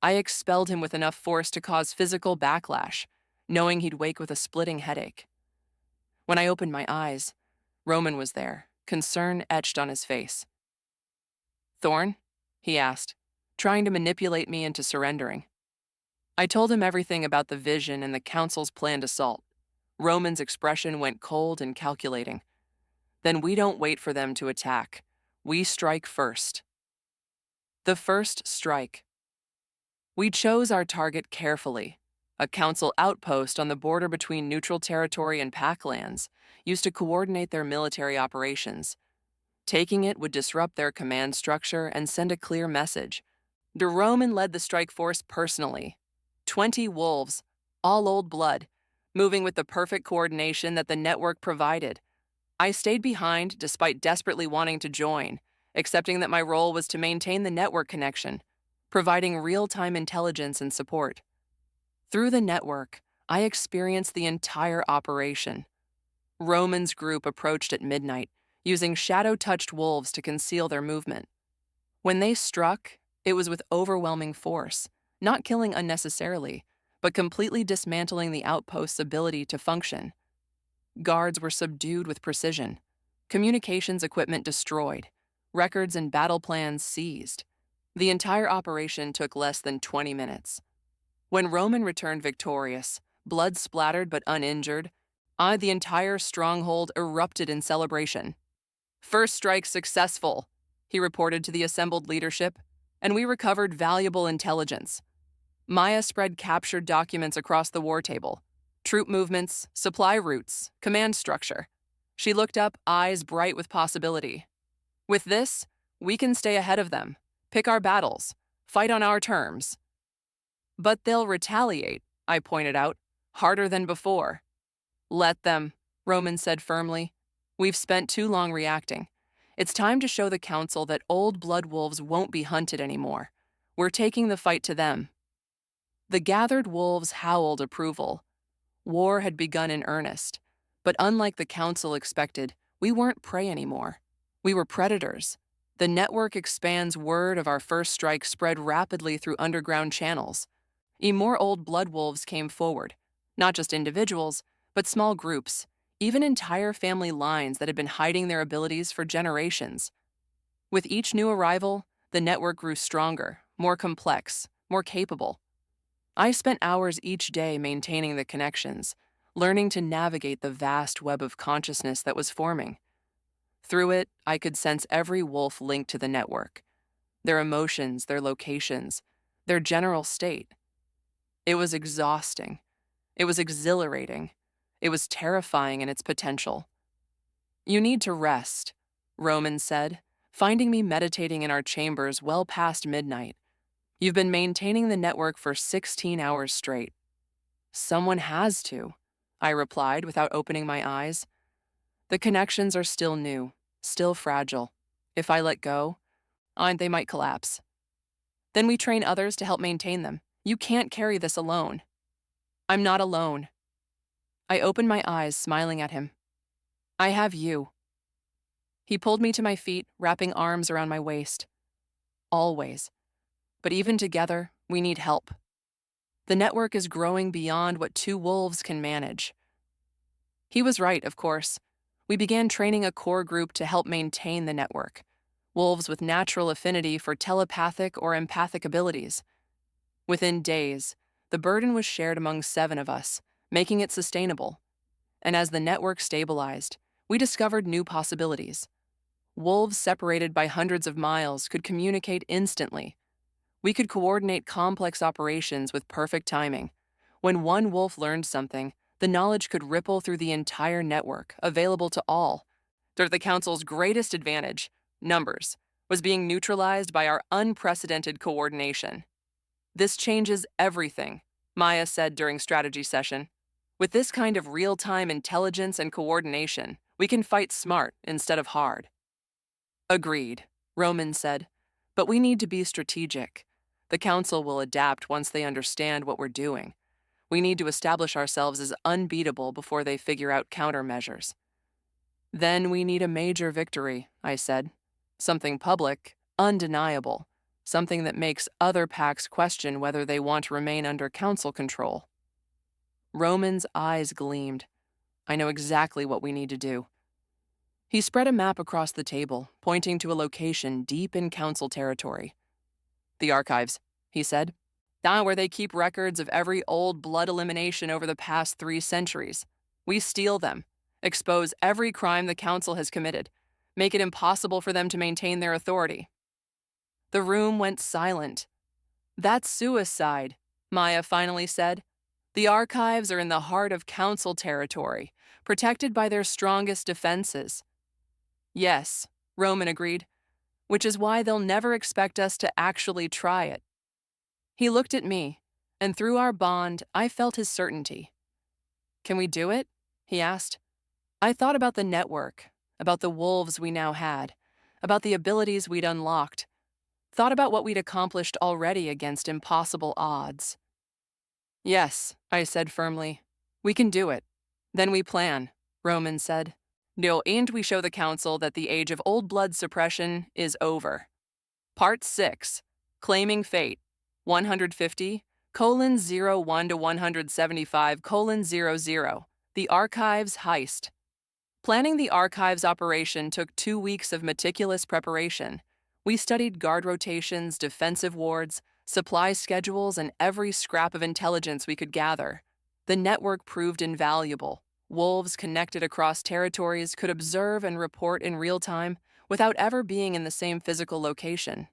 I expelled him with enough force to cause physical backlash, knowing he'd wake with a splitting headache. When I opened my eyes, Roman was there, concern etched on his face. Thorne? He asked, trying to manipulate me into surrendering. I told him everything about the vision and the council's planned assault. Roman's expression went cold and calculating. Then we don't wait for them to attack. We strike first. The first strike. We chose our target carefully, a council outpost on the border between neutral territory and pack lands, used to coordinate their military operations. Taking it would disrupt their command structure and send a clear message. De Roman led the strike force personally. 20 wolves, all old blood, moving with the perfect coordination that the network provided. I stayed behind despite desperately wanting to join, accepting that my role was to maintain the network connection, providing real-time intelligence and support. Through the network, I experienced the entire operation. Roman's group approached at midnight, using shadow-touched wolves to conceal their movement. When they struck, it was with overwhelming force, not killing unnecessarily, but completely dismantling the outpost's ability to function. Guards were subdued with precision, communications equipment destroyed, records and battle plans seized. The entire operation took less than 20 minutes. When Roman returned victorious, blood splattered but uninjured, the entire stronghold erupted in celebration. First strike successful, he reported to the assembled leadership, and we recovered valuable intelligence. Maya spread captured documents across the war table. Troop movements, supply routes, command structure. She looked up, eyes bright with possibility. With this, we can stay ahead of them, pick our battles, fight on our terms. But they'll retaliate, I pointed out, harder than before. Let them, Roman said firmly. We've spent too long reacting. It's time to show the council that old blood wolves won't be hunted anymore. We're taking the fight to them. The gathered wolves howled approval. War had begun in earnest, but unlike the council expected, we weren't prey anymore. We were predators. The network expands word of our first strike spread rapidly through underground channels. More old blood wolves came forward, not just individuals, but small groups, even entire family lines that had been hiding their abilities for generations. With each new arrival, the network grew stronger, more complex, more capable. I spent hours each day maintaining the connections, learning to navigate the vast web of consciousness that was forming. Through it, I could sense every wolf linked to the network, their emotions, their locations, their general state. It was exhausting. It was exhilarating. It was terrifying in its potential. "You need to rest," Roman said, finding me meditating in our chambers well past midnight. "You've been maintaining the network for 16 hours straight." "Someone has to," I replied without opening my eyes. "The connections are still new, still fragile. If I let go, they might collapse. Then we train others to help maintain them. You can't carry this alone." "I'm not alone." I opened my eyes, smiling at him. "I have you." He pulled me to my feet, wrapping arms around my waist. "Always. But even together, we need help. The network is growing beyond what two wolves can manage." He was right, of course. We began training a core group to help maintain the network. Wolves with natural affinity for telepathic or empathic abilities. Within days, the burden was shared among 7 of us, making it sustainable. And as the network stabilized, we discovered new possibilities. Wolves separated by hundreds of miles could communicate instantly. We could coordinate complex operations with perfect timing. When one wolf learned something, the knowledge could ripple through the entire network, available to all. The Council's greatest advantage, numbers, was being neutralized by our unprecedented coordination. "This changes everything," Maya said during strategy session. "With this kind of real-time intelligence and coordination, we can fight smart instead of hard." "Agreed," Roman said. "But we need to be strategic. The Council will adapt once they understand what we're doing. We need to establish ourselves as unbeatable before they figure out countermeasures." "Then we need a major victory," I said. "Something public, undeniable. Something that makes other packs question whether they want to remain under Council control." Roman's eyes gleamed. "I know exactly what we need to do." He spread a map across the table, pointing to a location deep in Council territory. "The archives," he said. "Down where they keep records of every old blood elimination over the past 3 centuries. We steal them, expose every crime the Council has committed, make it impossible for them to maintain their authority." The room went silent. "That's suicide," Maya finally said. "The archives are in the heart of Council territory, protected by their strongest defenses." "Yes," Roman agreed, "which is why they'll never expect us to actually try it." He looked at me, and through our bond, I felt his certainty. "Can we do it?" he asked. I thought about the network, about the wolves we now had, about the abilities we'd unlocked, thought about what we'd accomplished already against impossible odds. "Yes," I said firmly. "We can do it. Then we plan," Roman said. "No, and we show the Council that the age of old blood suppression is over." Part 6, Claiming Fate, 150:01 to 175:00, The Archives Heist. Planning the Archives operation took 2 weeks of meticulous preparation. We studied guard rotations, defensive wards, supply schedules, and every scrap of intelligence we could gather. The network proved invaluable. Wolves connected across territories could observe and report in real time without ever being in the same physical location.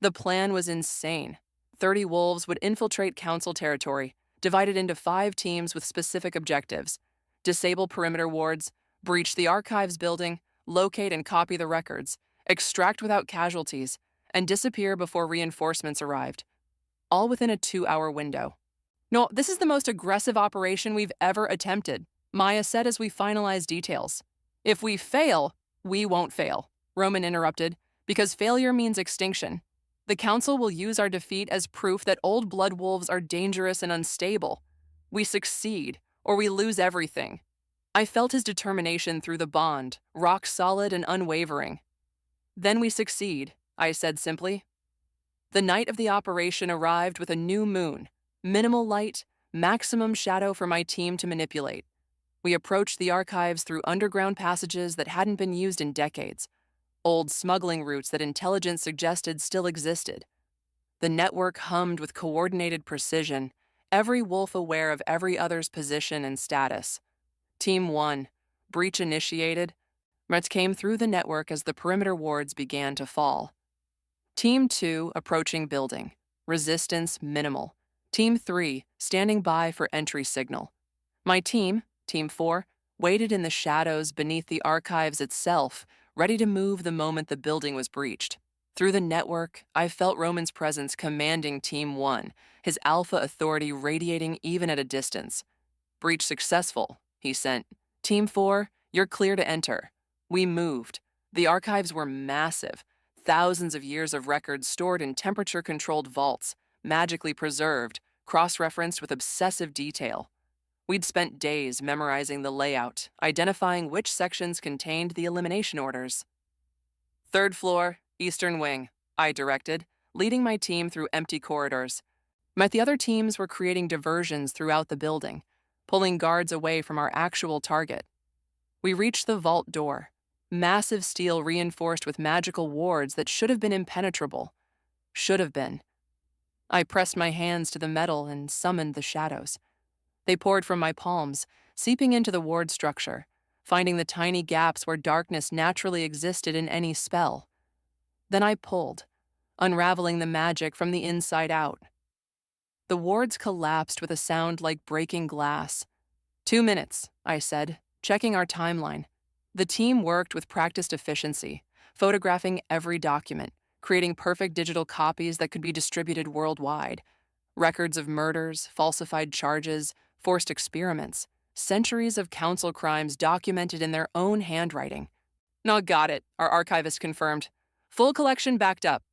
The plan was insane. 30 wolves would infiltrate Council territory, divided into 5 teams with specific objectives: disable perimeter wards, breach the archives building, locate and copy the records, extract without casualties, and disappear before reinforcements arrived. All within a 2-hour window. "No, this is the most aggressive operation we've ever attempted," Maya said as we finalized details. "If we fail, we won't fail," Roman interrupted, "because failure means extinction. The Council will use our defeat as proof that old blood wolves are dangerous and unstable. We succeed, or we lose everything." I felt his determination through the bond, rock solid and unwavering. "Then we succeed," I said simply. The night of the operation arrived with a new moon, minimal light, maximum shadow for my team to manipulate. We approached the archives through underground passages that hadn't been used in decades, old smuggling routes that intelligence suggested still existed. The network hummed with coordinated precision, every wolf aware of every other's position and status. Team 1, breach initiated, Mets came through the network as the perimeter wards began to fall. Team 2, approaching building, resistance minimal. Team 3, standing by for entry signal. My team, Team 4, waited in the shadows beneath the archives itself, ready to move the moment the building was breached. Through the network, I felt Roman's presence commanding Team 1, his alpha authority radiating even at a distance. Breach successful, he sent. Team 4, you're clear to enter. We moved. The archives were massive, thousands of years of records stored in temperature-controlled vaults, magically preserved, cross-referenced with obsessive detail. We'd spent days memorizing the layout, identifying which sections contained the elimination orders. Third floor, eastern wing, I directed, leading my team through empty corridors. The other teams were creating diversions throughout the building, pulling guards away from our actual target. We reached the vault door, massive steel reinforced with magical wards that should have been impenetrable. Should have been. I pressed my hands to the metal and summoned the shadows. They poured from my palms, seeping into the ward structure, finding the tiny gaps where darkness naturally existed in any spell. Then I pulled, unraveling the magic from the inside out. The wards collapsed with a sound like breaking glass. 2 minutes, I said, checking our timeline. The team worked with practiced efficiency, photographing every document, creating perfect digital copies that could be distributed worldwide. Records of murders, falsified charges, forced experiments, centuries of council crimes documented in their own handwriting. "No, got it," our archivist confirmed. "Full collection backed up.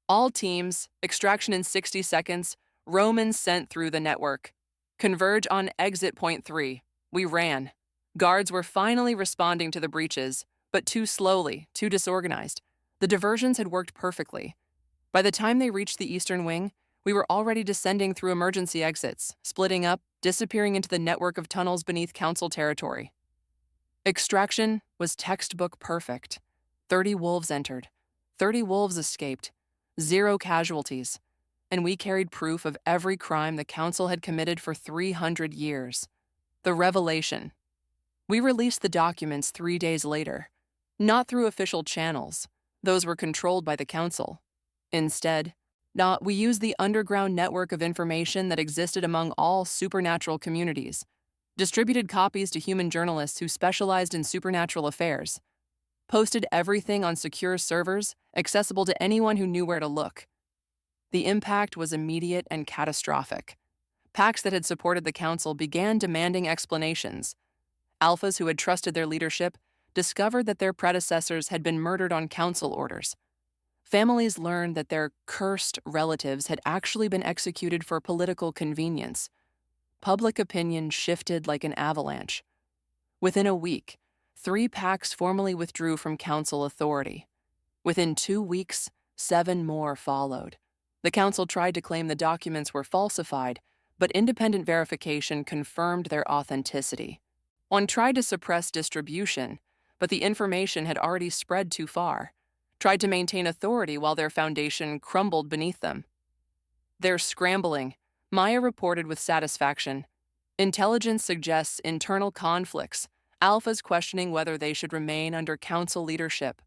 All teams, extraction in 60 seconds, Roman sent through the network. Converge on exit point 3. We ran. Guards were finally responding to the breaches, but too slowly, too disorganized. The diversions had worked perfectly. By the time they reached the eastern wing, we were already descending through emergency exits, splitting up, disappearing into the network of tunnels beneath council territory. Extraction was textbook perfect. 30 wolves entered. 30 wolves escaped. 0 casualties. And we carried proof of every crime the council had committed for 300 years. The revelation. We released the documents 3 days later. Not through official channels. Those were controlled by the council. Instead, we used the underground network of information that existed among all supernatural communities, distributed copies to human journalists who specialized in supernatural affairs, posted everything on secure servers accessible to anyone who knew where to look. The impact was immediate and catastrophic. Packs that had supported the council began demanding explanations. Alphas who had trusted their leadership discovered that their predecessors had been murdered on council orders. Families learned that their cursed relatives had actually been executed for political convenience. Public opinion shifted like an avalanche. Within a week, 3 packs formally withdrew from council authority. Within 2 weeks, 7 more followed. The council tried to claim the documents were falsified, but independent verification confirmed their authenticity. One tried to suppress distribution, but the information had already spread too far. Tried to maintain authority while their foundation crumbled beneath them. "They're scrambling," Maya reported with satisfaction. "Intelligence suggests internal conflicts, alphas questioning whether they should remain under council leadership."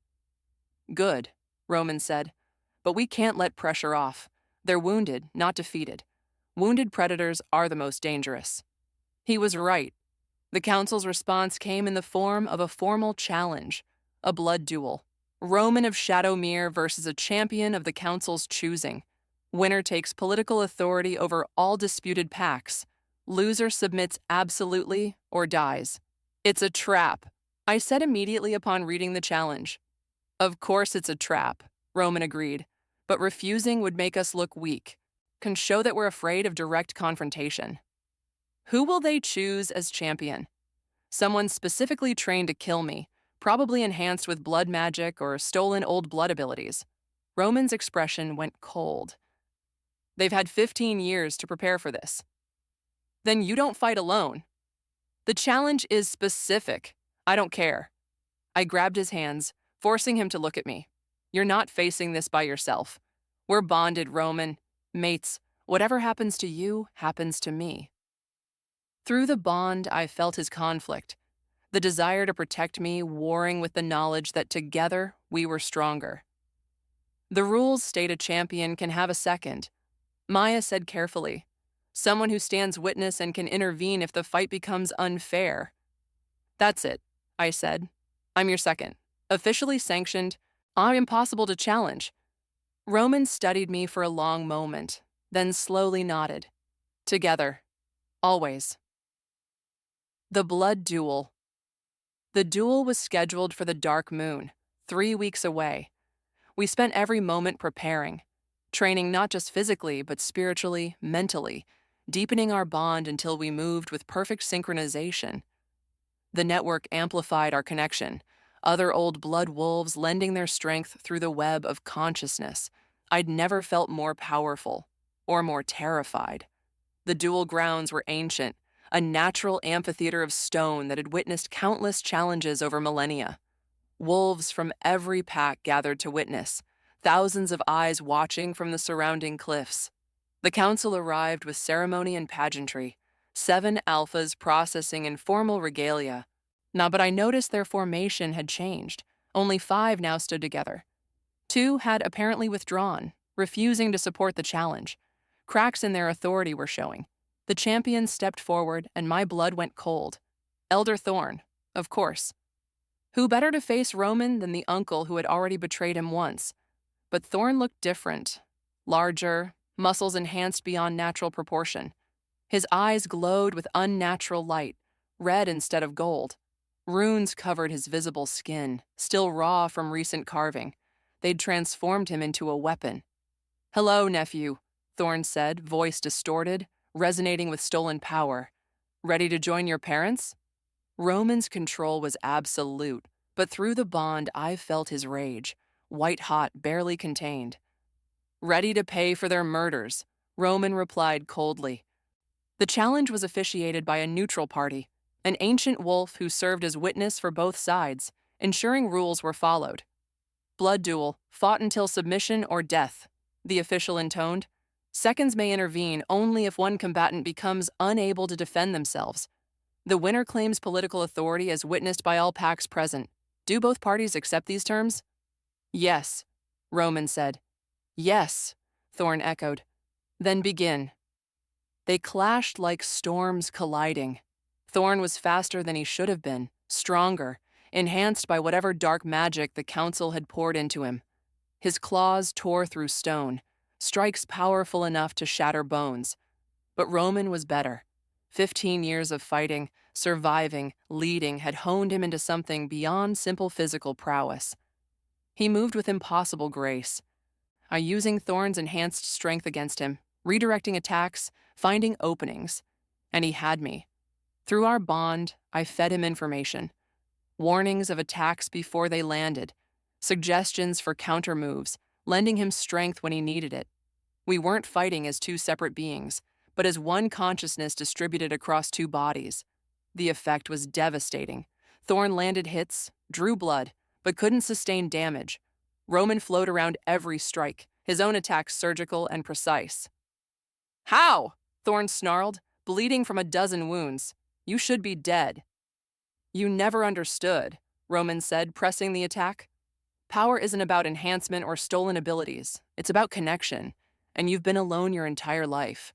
"Good," Roman said, "but we can't let pressure off. They're wounded, not defeated. Wounded predators are the most dangerous." He was right. The council's response came in the form of a formal challenge, a blood duel. Roman of Shadowmere versus a champion of the council's choosing. Winner takes political authority over all disputed packs. Loser submits absolutely or dies. "It's a trap," I said immediately upon reading the challenge. "Of course it's a trap," Roman agreed, "but refusing would make us look weak. Can show that we're afraid of direct confrontation." "Who will they choose as champion?" "Someone specifically trained to kill me, probably enhanced with blood magic or stolen old blood abilities." Roman's expression went cold. "They've had 15 years to prepare for this." "Then you don't fight alone." "The challenge is specific. I don't care." I grabbed his hands, forcing him to look at me. "You're not facing this by yourself. We're bonded, Roman. Mates, whatever happens to you, happens to me." Through the bond, I felt his conflict, the desire to protect me warring with the knowledge that together we were stronger. "The rules state a champion can have a second. Maya said carefully, "Someone who stands witness and can intervene if the fight becomes unfair." "That's it," I said. "I'm your second. Officially sanctioned. I'm impossible to challenge." Roman studied me for a long moment, then slowly nodded. "Together. Always." The blood duel. The duel was scheduled for the dark moon, 3 weeks away. We spent every moment preparing, training not just physically, but spiritually, mentally, deepening our bond until we moved with perfect synchronization. The network amplified our connection, other old blood wolves lending their strength through the web of consciousness. I'd never felt more powerful or more terrified. The duel grounds were ancient, a natural amphitheater of stone that had witnessed countless challenges over millennia. Wolves from every pack gathered to witness, thousands of eyes watching from the surrounding cliffs. The council arrived with ceremony and pageantry, 7 alphas processing informal regalia. But I noticed their formation had changed. Only 5 now stood together. 2 had apparently withdrawn, refusing to support the challenge. Cracks in their authority were showing. The champion stepped forward, and my blood went cold. Elder Thorn, of course. Who better to face Roman than the uncle who had already betrayed him once? But Thorn looked different. Larger, muscles enhanced beyond natural proportion. His eyes glowed with unnatural light, red instead of gold. Runes covered his visible skin, still raw from recent carving. They'd transformed him into a weapon. "Hello, nephew," Thorn said, voice distorted, resonating with stolen power. "Ready to join your parents?" Roman's control was absolute, but through the bond I felt his rage, white-hot, barely contained. "Ready to pay for their murders," Roman replied coldly. The challenge was officiated by a neutral party, an ancient wolf who served as witness for both sides, ensuring rules were followed. "Blood duel, fought until submission or death," the official intoned. "Seconds may intervene only if one combatant becomes unable to defend themselves. The winner claims political authority as witnessed by all packs present. Do both parties accept these terms?" "Yes," Roman said. "Yes," Thorn echoed. "Then begin." They clashed like storms colliding. Thorn was faster than he should have been, stronger, enhanced by whatever dark magic the council had poured into him. His claws tore through stone, strikes powerful enough to shatter bones. But Roman was better. 15 years of fighting, surviving, leading had honed him into something beyond simple physical prowess. He moved with impossible grace, using Thorn's enhanced strength against him, redirecting attacks, finding openings. And he had me. Through our bond, I fed him information. Warnings of attacks before they landed, suggestions for counter moves, lending him strength when he needed it. We weren't fighting as 2 separate beings, but as one consciousness distributed across 2 bodies. The effect was devastating. Thorn landed hits, drew blood, but couldn't sustain damage. Roman flowed around every strike, his own attacks surgical and precise. "How?" Thorn snarled, bleeding from a dozen wounds. "You should be dead." "You never understood," Roman said, pressing the attack. "Power isn't about enhancement or stolen abilities. It's about connection, and you've been alone your entire life."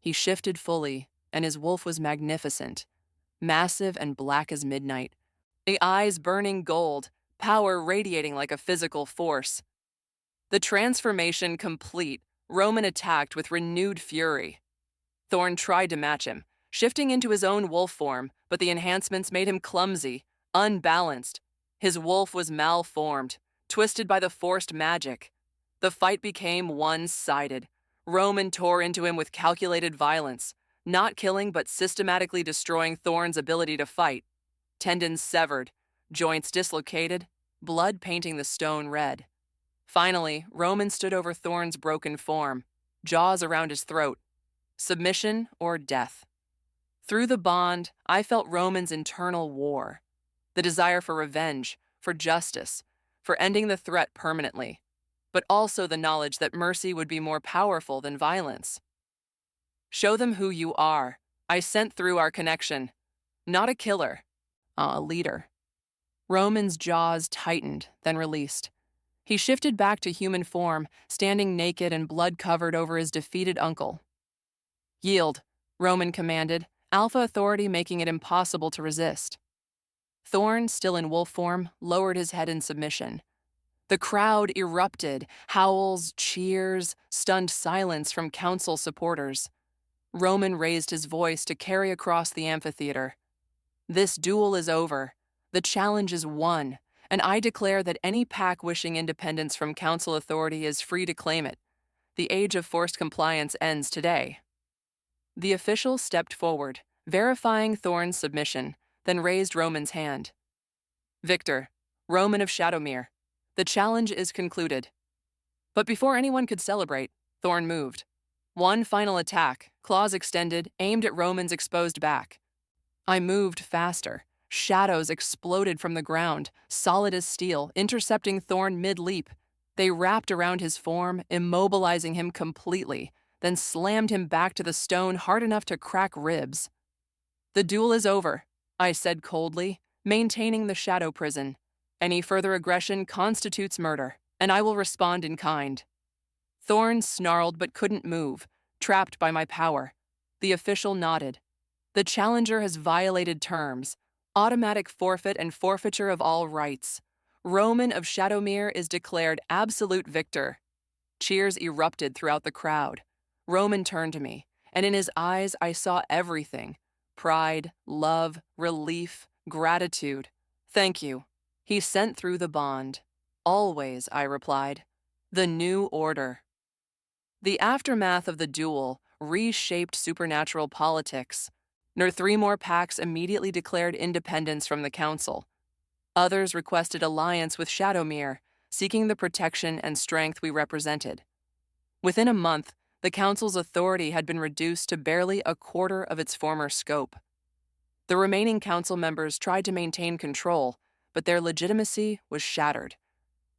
He shifted fully, and his wolf was magnificent, massive and black as midnight. The eyes burning gold, power radiating like a physical force. The transformation complete, Roman attacked with renewed fury. Thorn tried to match him, shifting into his own wolf form, but the enhancements made him clumsy, unbalanced. His wolf was malformed, twisted by the forced magic. The fight became one-sided. Roman tore into him with calculated violence, not killing but systematically destroying Thorn's ability to fight. Tendons severed, joints dislocated, blood painting the stone red. Finally, Roman stood over Thorn's broken form, jaws around his throat. Submission or death. Through the bond, I felt Roman's internal war. The desire for revenge, for justice, for ending the threat permanently. But also the knowledge that mercy would be more powerful than violence. "Show them who you are," I sent through our connection. "Not a killer, a leader." Roman's jaws tightened, then released. He shifted back to human form, standing naked and blood-covered over his defeated uncle. "Yield," Roman commanded, alpha authority making it impossible to resist. Thorn, still in wolf form, lowered his head in submission. The crowd erupted, howls, cheers, stunned silence from council supporters. Roman raised his voice to carry across the amphitheater. "This duel is over. The challenge is won, and I declare that any pack wishing independence from council authority is free to claim it. The age of forced compliance ends today." The official stepped forward, verifying Thorn's submission, then raised Roman's hand. "Victor, Roman of Shadowmere, the challenge is concluded." But before anyone could celebrate, Thorn moved. One final attack, claws extended, aimed at Roman's exposed back. I moved faster. Shadows exploded from the ground, solid as steel, intercepting Thorn mid-leap. They wrapped around his form, immobilizing him completely, then slammed him back to the stone hard enough to crack ribs. "The duel is over," I said coldly, maintaining the shadow prison. "Any further aggression constitutes murder, and I will respond in kind." Thorn snarled but couldn't move, trapped by my power. The official nodded. "The challenger has violated terms. Automatic forfeit and forfeiture of all rights. Roman of Shadowmere is declared absolute victor." Cheers erupted throughout the crowd. Roman turned to me, and in his eyes I saw everything: pride, love, relief, gratitude. "Thank you." He sent through the bond. "Always," I replied. "The new order." The aftermath of the duel reshaped supernatural politics. Three more packs immediately declared independence from the council. Others requested alliance with Shadowmere, seeking the protection and strength we represented. Within a month, the council's authority had been reduced to barely a quarter of its former scope. The remaining council members tried to maintain control, but their legitimacy was shattered.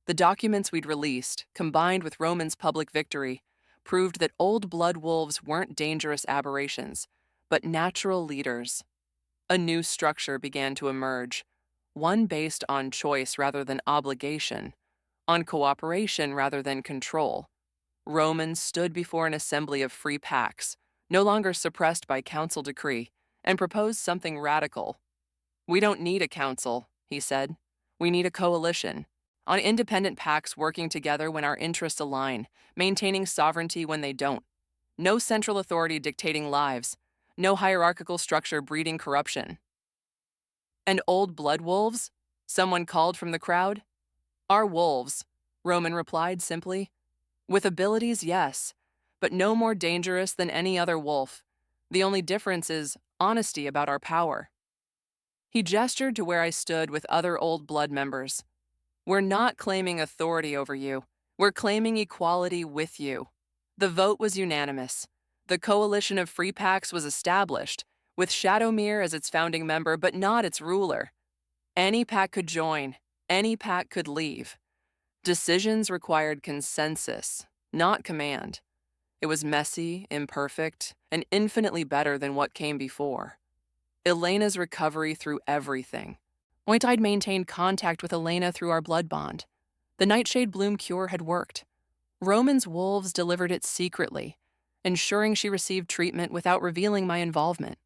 The documents we'd released, combined with Roman's public victory, proved that old blood wolves weren't dangerous aberrations, but natural leaders. A new structure began to emerge, one based on choice rather than obligation, on cooperation rather than control. Roman stood before an assembly of free packs, no longer suppressed by council decree, and proposed something radical. "We don't need a council," he said. "We need a coalition. On independent packs working together when our interests align, maintaining sovereignty when they don't. No central authority dictating lives. No hierarchical structure breeding corruption." "And old blood wolves?" someone called from the crowd. "Are wolves," Roman replied simply. "With abilities, yes, but no more dangerous than any other wolf. The only difference is honesty about our power." He gestured to where I stood with other old blood members. "We're not claiming authority over you. We're claiming equality with you." The vote was unanimous. The coalition of free packs was established, with Shadowmere as its founding member but not its ruler. Any pack could join, any pack could leave. Decisions required consensus, not command. It was messy, imperfect, and infinitely better than what came before. Elena's recovery through everything. I'd maintained contact with Elena through our blood bond. The Nightshade Bloom cure had worked. Roman's wolves delivered it secretly, ensuring she received treatment without revealing my involvement.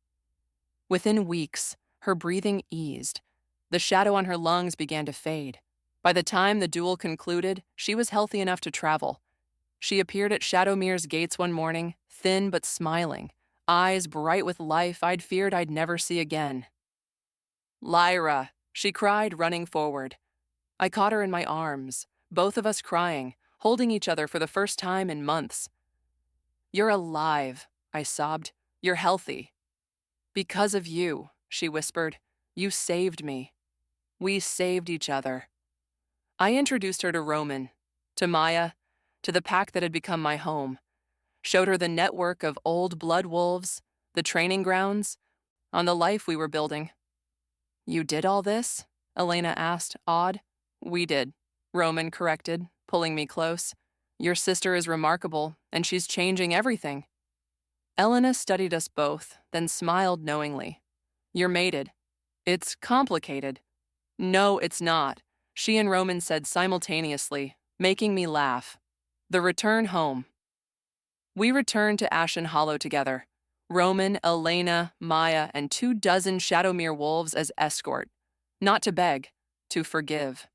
Within weeks, her breathing eased. The shadow on her lungs began to fade. By the time the duel concluded, she was healthy enough to travel. She appeared at Shadowmere's gates one morning, thin but smiling, eyes bright with life I'd feared I'd never see again. "Lyra," she cried, running forward. I caught her in my arms, both of us crying, holding each other for the first time in months. "You're alive," I sobbed. "You're healthy." "Because of you," she whispered. "You saved me. We saved each other." I introduced her to Roman, to Maya, to the pack that had become my home, showed her the network of old blood wolves, the training grounds, on the life we were building. "You did all this?" Elena asked, awed. "We did," Roman corrected, pulling me close. "Your sister is remarkable, and she's changing everything." Elena studied us both, then smiled knowingly. "You're mated." "It's complicated." "No, it's not," she and Roman said simultaneously, making me laugh. The return home. We returned to Ashen Hollow together. Roman, Elena, Maya, and 24 Shadowmere wolves as escort. Not to beg, to forgive.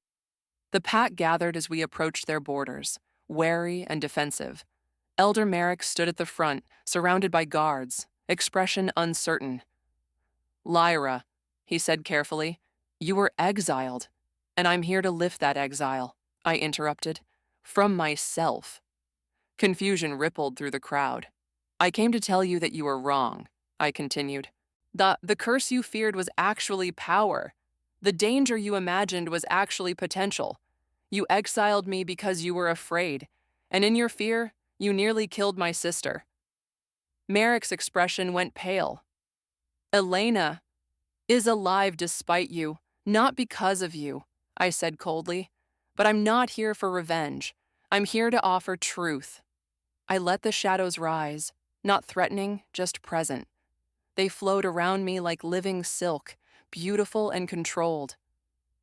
The pack gathered as we approached their borders, wary and defensive. Elder Merrick stood at the front, surrounded by guards, expression uncertain. Lyra, he said carefully, you were exiled, and I'm here to lift that exile, I interrupted. From myself. Confusion rippled through the crowd. I came to tell you that you were wrong, I continued. The curse you feared was actually power. The danger you imagined was actually potential. You exiled me because you were afraid, and in your fear, you nearly killed my sister. Merrick's expression went pale. Elena is alive despite you, not because of you, I said coldly. But I'm not here for revenge. I'm here to offer truth. I let the shadows rise, not threatening, just present. They flowed around me like living silk, beautiful and controlled.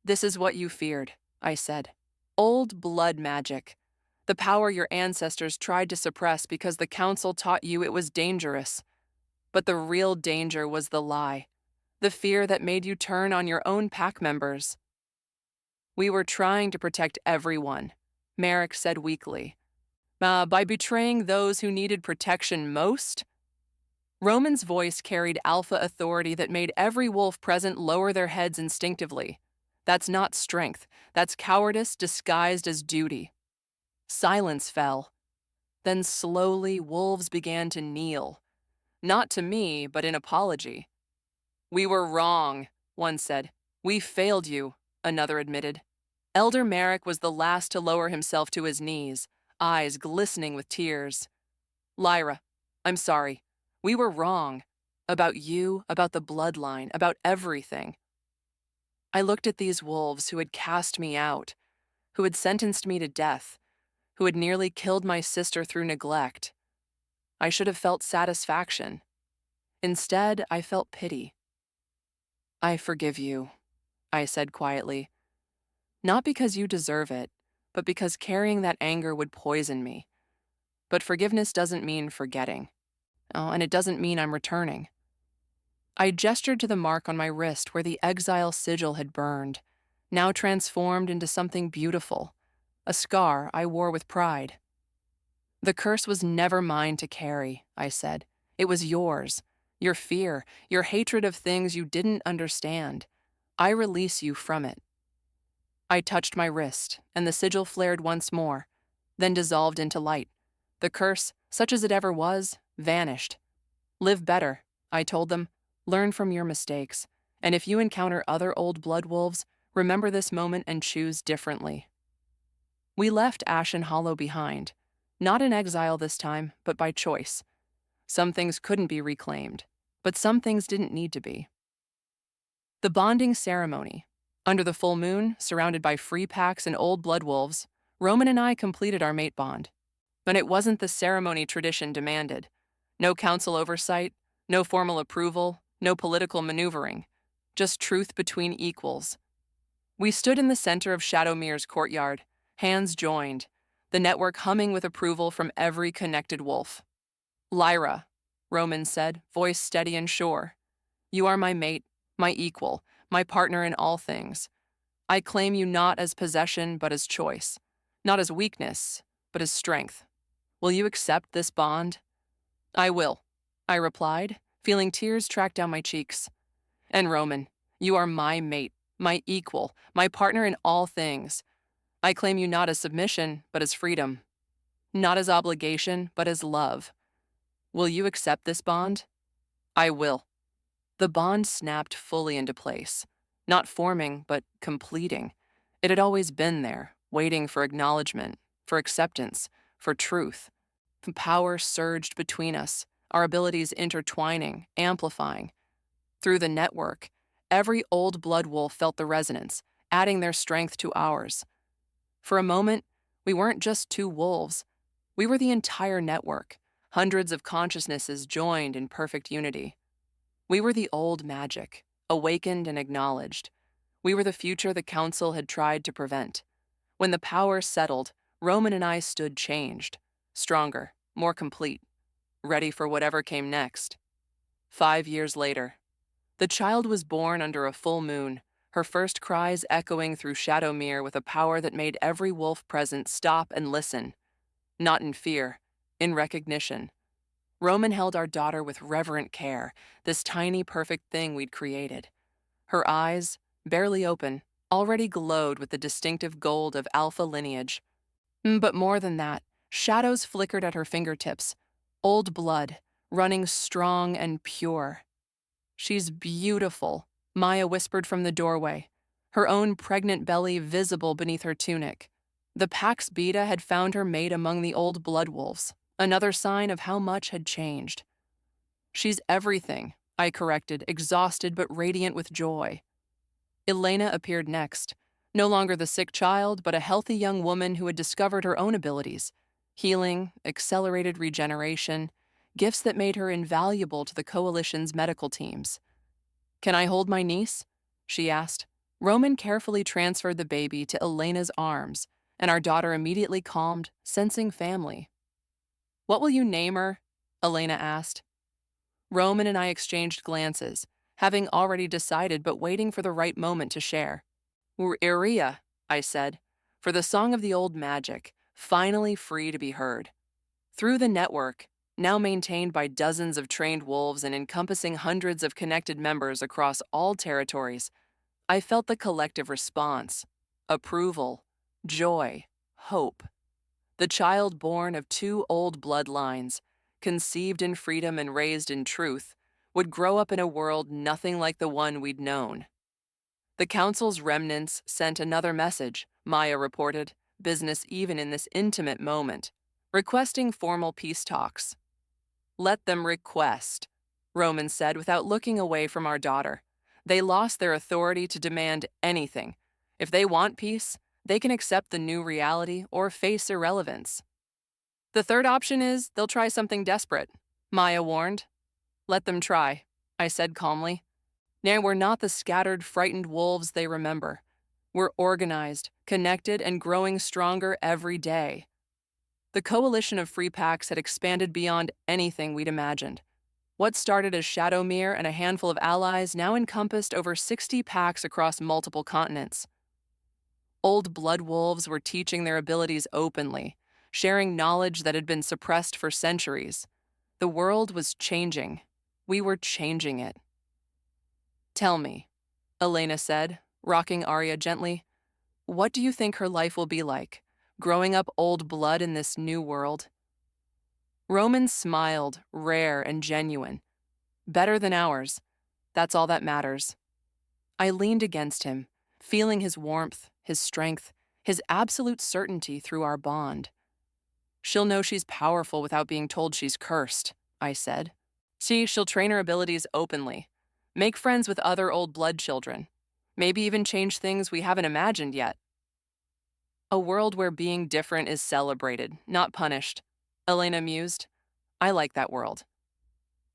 This is what you feared, I said. Old blood magic. The power your ancestors tried to suppress because the council taught you it was dangerous. But the real danger was the lie, the fear that made you turn on your own pack members. We were trying to protect everyone, Merrick said weakly. By betraying those who needed protection most? Roman's voice carried alpha authority that made every wolf present lower their heads instinctively. That's not strength. That's cowardice disguised as duty. Silence fell. Then slowly, wolves began to kneel. Not to me, but in apology. We were wrong, one said. We failed you, another admitted. Elder Merrick was the last to lower himself to his knees, eyes glistening with tears. Lyra, I'm sorry. We were wrong. About you, about the bloodline, about everything. I looked at these wolves who had cast me out, who had sentenced me to death, who had nearly killed my sister through neglect. I should have felt satisfaction. Instead, I felt pity. I forgive you, I said quietly. Not because you deserve it, but because carrying that anger would poison me. But forgiveness doesn't mean forgetting. Oh, and it doesn't mean I'm returning. I gestured to the mark on my wrist where the exile sigil had burned, now transformed into something beautiful, a scar I wore with pride. The curse was never mine to carry, I said. It was yours, your fear, your hatred of things you didn't understand. I release you from it. I touched my wrist, and the sigil flared once more, then dissolved into light. The curse, such as it ever was, vanished. Live better, I told them. Learn from your mistakes. And if you encounter other old blood wolves, remember this moment and choose differently. We left Ashen Hollow behind, not in exile this time, but by choice. Some things couldn't be reclaimed, but some things didn't need to be. The bonding ceremony. Under the full moon, surrounded by free packs and old blood wolves, Roman and I completed our mate bond. But it wasn't the ceremony tradition demanded. No council oversight, no formal approval, no political maneuvering, just truth between equals. We stood in the center of Shadowmere's courtyard, hands joined, the network humming with approval from every connected wolf. Lyra, Roman said, voice steady and sure. You are my mate, my equal, my partner in all things. I claim you not as possession, but as choice. Not as weakness, but as strength. Will you accept this bond? I will, I replied, feeling tears track down my cheeks. And Roman, you are my mate, my equal, my partner in all things. I claim you not as submission, but as freedom. Not as obligation, but as love. Will you accept this bond? I will. The bond snapped fully into place, not forming, but completing. It had always been there, waiting for acknowledgement, for acceptance, for truth. Power surged between us, our abilities intertwining, amplifying. Through the network, every old blood wolf felt the resonance, adding their strength to ours. For a moment, we weren't just two wolves. We were the entire network, hundreds of consciousnesses joined in perfect unity. We were the old magic, awakened and acknowledged. We were the future the council had tried to prevent. When the power settled, Roman and I stood changed, stronger, more complete, ready for whatever came next. 5 years later, the child was born under a full moon, her first cries echoing through Shadowmere with a power that made every wolf present stop and listen, not in fear, in recognition. Roman held our daughter with reverent care, this tiny perfect thing we'd created. Her eyes, barely open, already glowed with the distinctive gold of alpha lineage. But more than that, shadows flickered at her fingertips, old blood, running strong and pure. "She's beautiful," Maya whispered from the doorway, her own pregnant belly visible beneath her tunic. The Pax Beta had found her mate among the old blood wolves, another sign of how much had changed. "She's everything," I corrected, exhausted but radiant with joy. Elena appeared next, no longer the sick child, but a healthy young woman who had discovered her own abilities: healing, accelerated regeneration, gifts that made her invaluable to the Coalition's medical teams. "Can I hold my niece?" she asked. Roman carefully transferred the baby to Elena's arms, and our daughter immediately calmed, sensing family. "What will you name her?" Elena asked. Roman and I exchanged glances, having already decided but waiting for the right moment to share. "Iria," I said, for the song of the old magic, finally free to be heard. Through the network, now maintained by dozens of trained wolves and encompassing hundreds of connected members across all territories, I felt the collective response: approval, joy, hope. The child born of two old bloodlines, conceived in freedom and raised in truth, would grow up in a world nothing like the one we'd known. The Council's remnants sent another message, Maya reported, business even in this intimate moment, requesting formal peace talks. "Let them request," Roman said without looking away from our daughter. "They lost their authority to demand anything. If they want peace, they can accept the new reality or face irrelevance." "The third option is they'll try something desperate," Maya warned. "Let them try," I said calmly. "Now we're not the scattered, frightened wolves they remember. We're organized, connected, and growing stronger every day." The coalition of free packs had expanded beyond anything we'd imagined. What started as Shadowmere and a handful of allies now encompassed over 60 packs across multiple continents. Old blood wolves were teaching their abilities openly, sharing knowledge that had been suppressed for centuries. The world was changing. We were changing it. "Tell me," Elena said, rocking Arya gently, "what do you think her life will be like, growing up old blood in this new world?" Roman smiled, rare and genuine. "Better than ours. That's all that matters." I leaned against him, feeling his warmth, his strength, his absolute certainty through our bond. "She'll know she's powerful without being told she's cursed," I said. "See, she'll train her abilities openly, make friends with other old blood children, maybe even change things we haven't imagined yet. A world where being different is celebrated, not punished," Elena mused. "I like that world."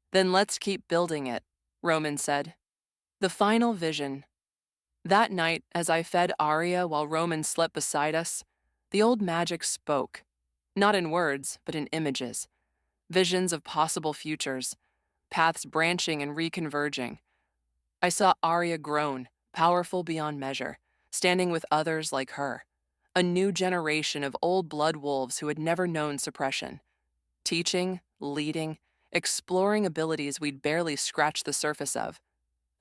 "Then let's keep building it," Roman said. The final vision. That night, as I fed Arya while Roman slept beside us, the old magic spoke, not in words, but in images. Visions of possible futures, paths branching and reconverging. I saw Arya grown, powerful beyond measure, standing with others like her. A new generation of old blood wolves who had never known suppression. Teaching, leading, exploring abilities we'd barely scratched the surface of.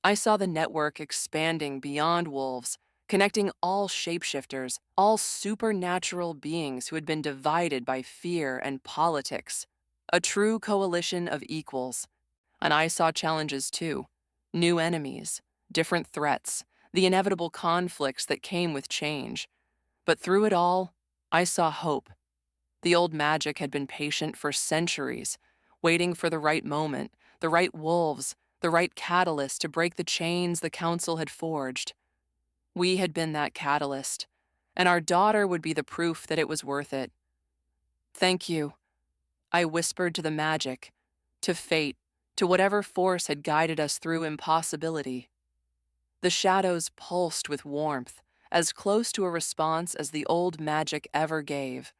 I saw the network expanding beyond wolves, connecting all shapeshifters, all supernatural beings who had been divided by fear and politics. A true coalition of equals. And I saw challenges too. New enemies, different threats, the inevitable conflicts that came with change. But through it all, I saw hope. The old magic had been patient for centuries, waiting for the right moment, the right wolves, the right catalyst to break the chains the Council had forged. We had been that catalyst, and our daughter would be the proof that it was worth it. "Thank you," I whispered to the magic, to fate, to whatever force had guided us through impossibility. The shadows pulsed with warmth as close to a response as the old magic ever gave,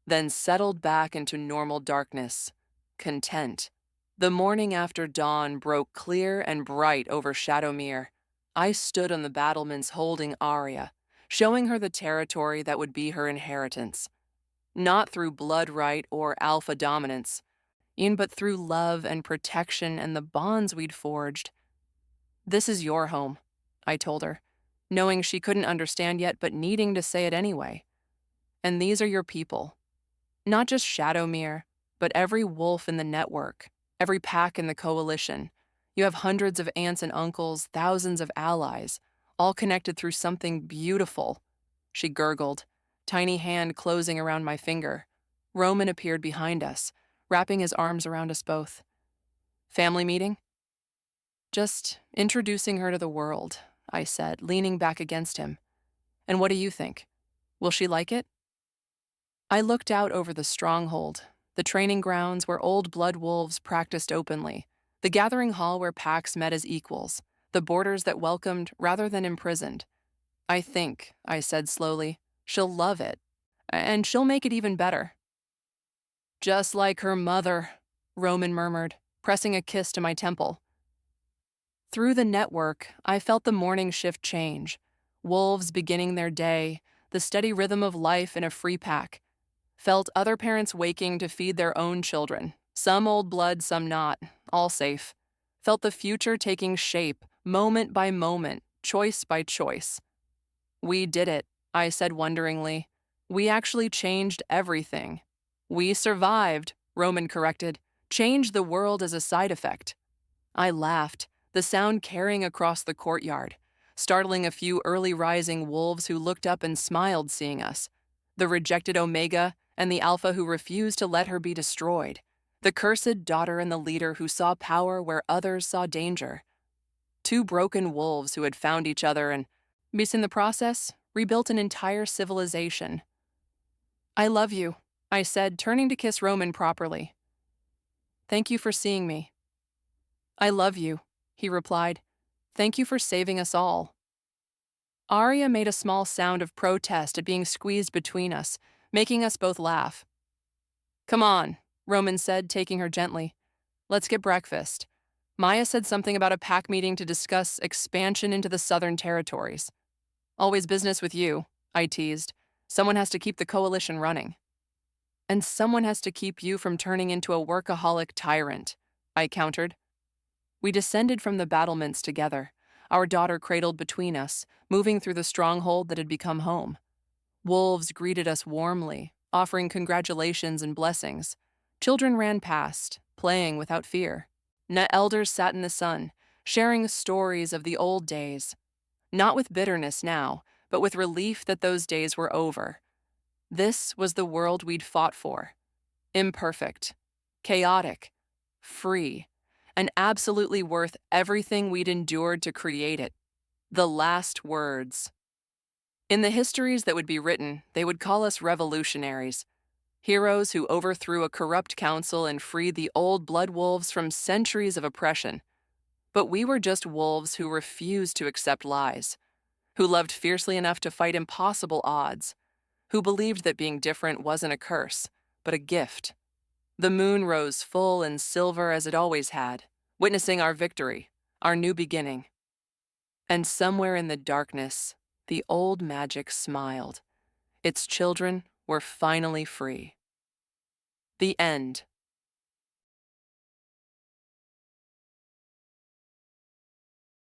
then settled back into normal darkness, content. The morning after dawn broke clear and bright over Shadowmere. I stood on the battlements holding Arya, showing her the territory that would be her inheritance. Not through blood right or alpha dominance, but through love and protection and the bonds we'd forged. "This is your home," I told her, knowing she couldn't understand yet but needing to say it anyway. "And these are your people. Not just Shadowmere, but every wolf in the network, every pack in the coalition. You have hundreds of aunts and uncles, thousands of allies, all connected through something beautiful." She gurgled, tiny hand closing around my finger. Roman appeared behind us, wrapping his arms around us both. "Family meeting?" "Just introducing her to the world," I said, leaning back against him. "And what do you think? Will she like it?" I looked out over the stronghold, the training grounds where old blood wolves practiced openly, the gathering hall where packs met as equals, the borders that welcomed rather than imprisoned. I said slowly, "she'll love it. And she'll make it even better." "Just like her mother," Roman murmured, pressing a kiss to my temple. Through the network, I felt the morning shift change. Wolves beginning their day, the steady rhythm of life in a free pack. Felt other parents waking to feed their own children. Some old blood, some not, all safe. Felt the future taking shape, moment by moment, choice by choice. "We did it," I said wonderingly. "We actually changed everything." "We survived," Roman corrected. "Changed the world as a side effect." I laughed, the sound carrying across the courtyard, startling a few early rising wolves who looked up and smiled seeing us. The rejected Omega and the Alpha who refused to let her be destroyed. The cursed daughter and the leader who saw power where others saw danger. Two broken wolves who had found each other and, in the process, rebuilt an entire civilization. "I love you," I said, turning to kiss Roman properly. "Thank you for seeing me." "I love you," he replied. "Thank you for saving us all." Arya made a small sound of protest at being squeezed between us, making us both laugh. "Come on," Roman said, taking her gently. "Let's get breakfast." Maya said something about a pack meeting to discuss expansion into the southern territories. "Always business with you," I teased. "Someone has to keep the coalition running." "And someone has to keep you from turning into a workaholic tyrant," I countered. We descended from the battlements together, our daughter cradled between us, moving through the stronghold that had become home. Wolves greeted us warmly, offering congratulations and blessings. Children ran past, playing without fear. Elders sat in the sun, sharing stories of the old days. Not with bitterness now, but with relief that those days were over. This was the world we'd fought for. Imperfect, chaotic, free, and absolutely worth everything we'd endured to create it. The last words. In the histories that would be written, they would call us revolutionaries. Heroes who overthrew a corrupt council and freed the old blood wolves from centuries of oppression. But we were just wolves who refused to accept lies, who loved fiercely enough to fight impossible odds, who believed that being different wasn't a curse, but a gift. The moon rose full and silver as it always had, witnessing our victory, our new beginning. And somewhere in the darkness, the old magic smiled. Its children were finally free. The end.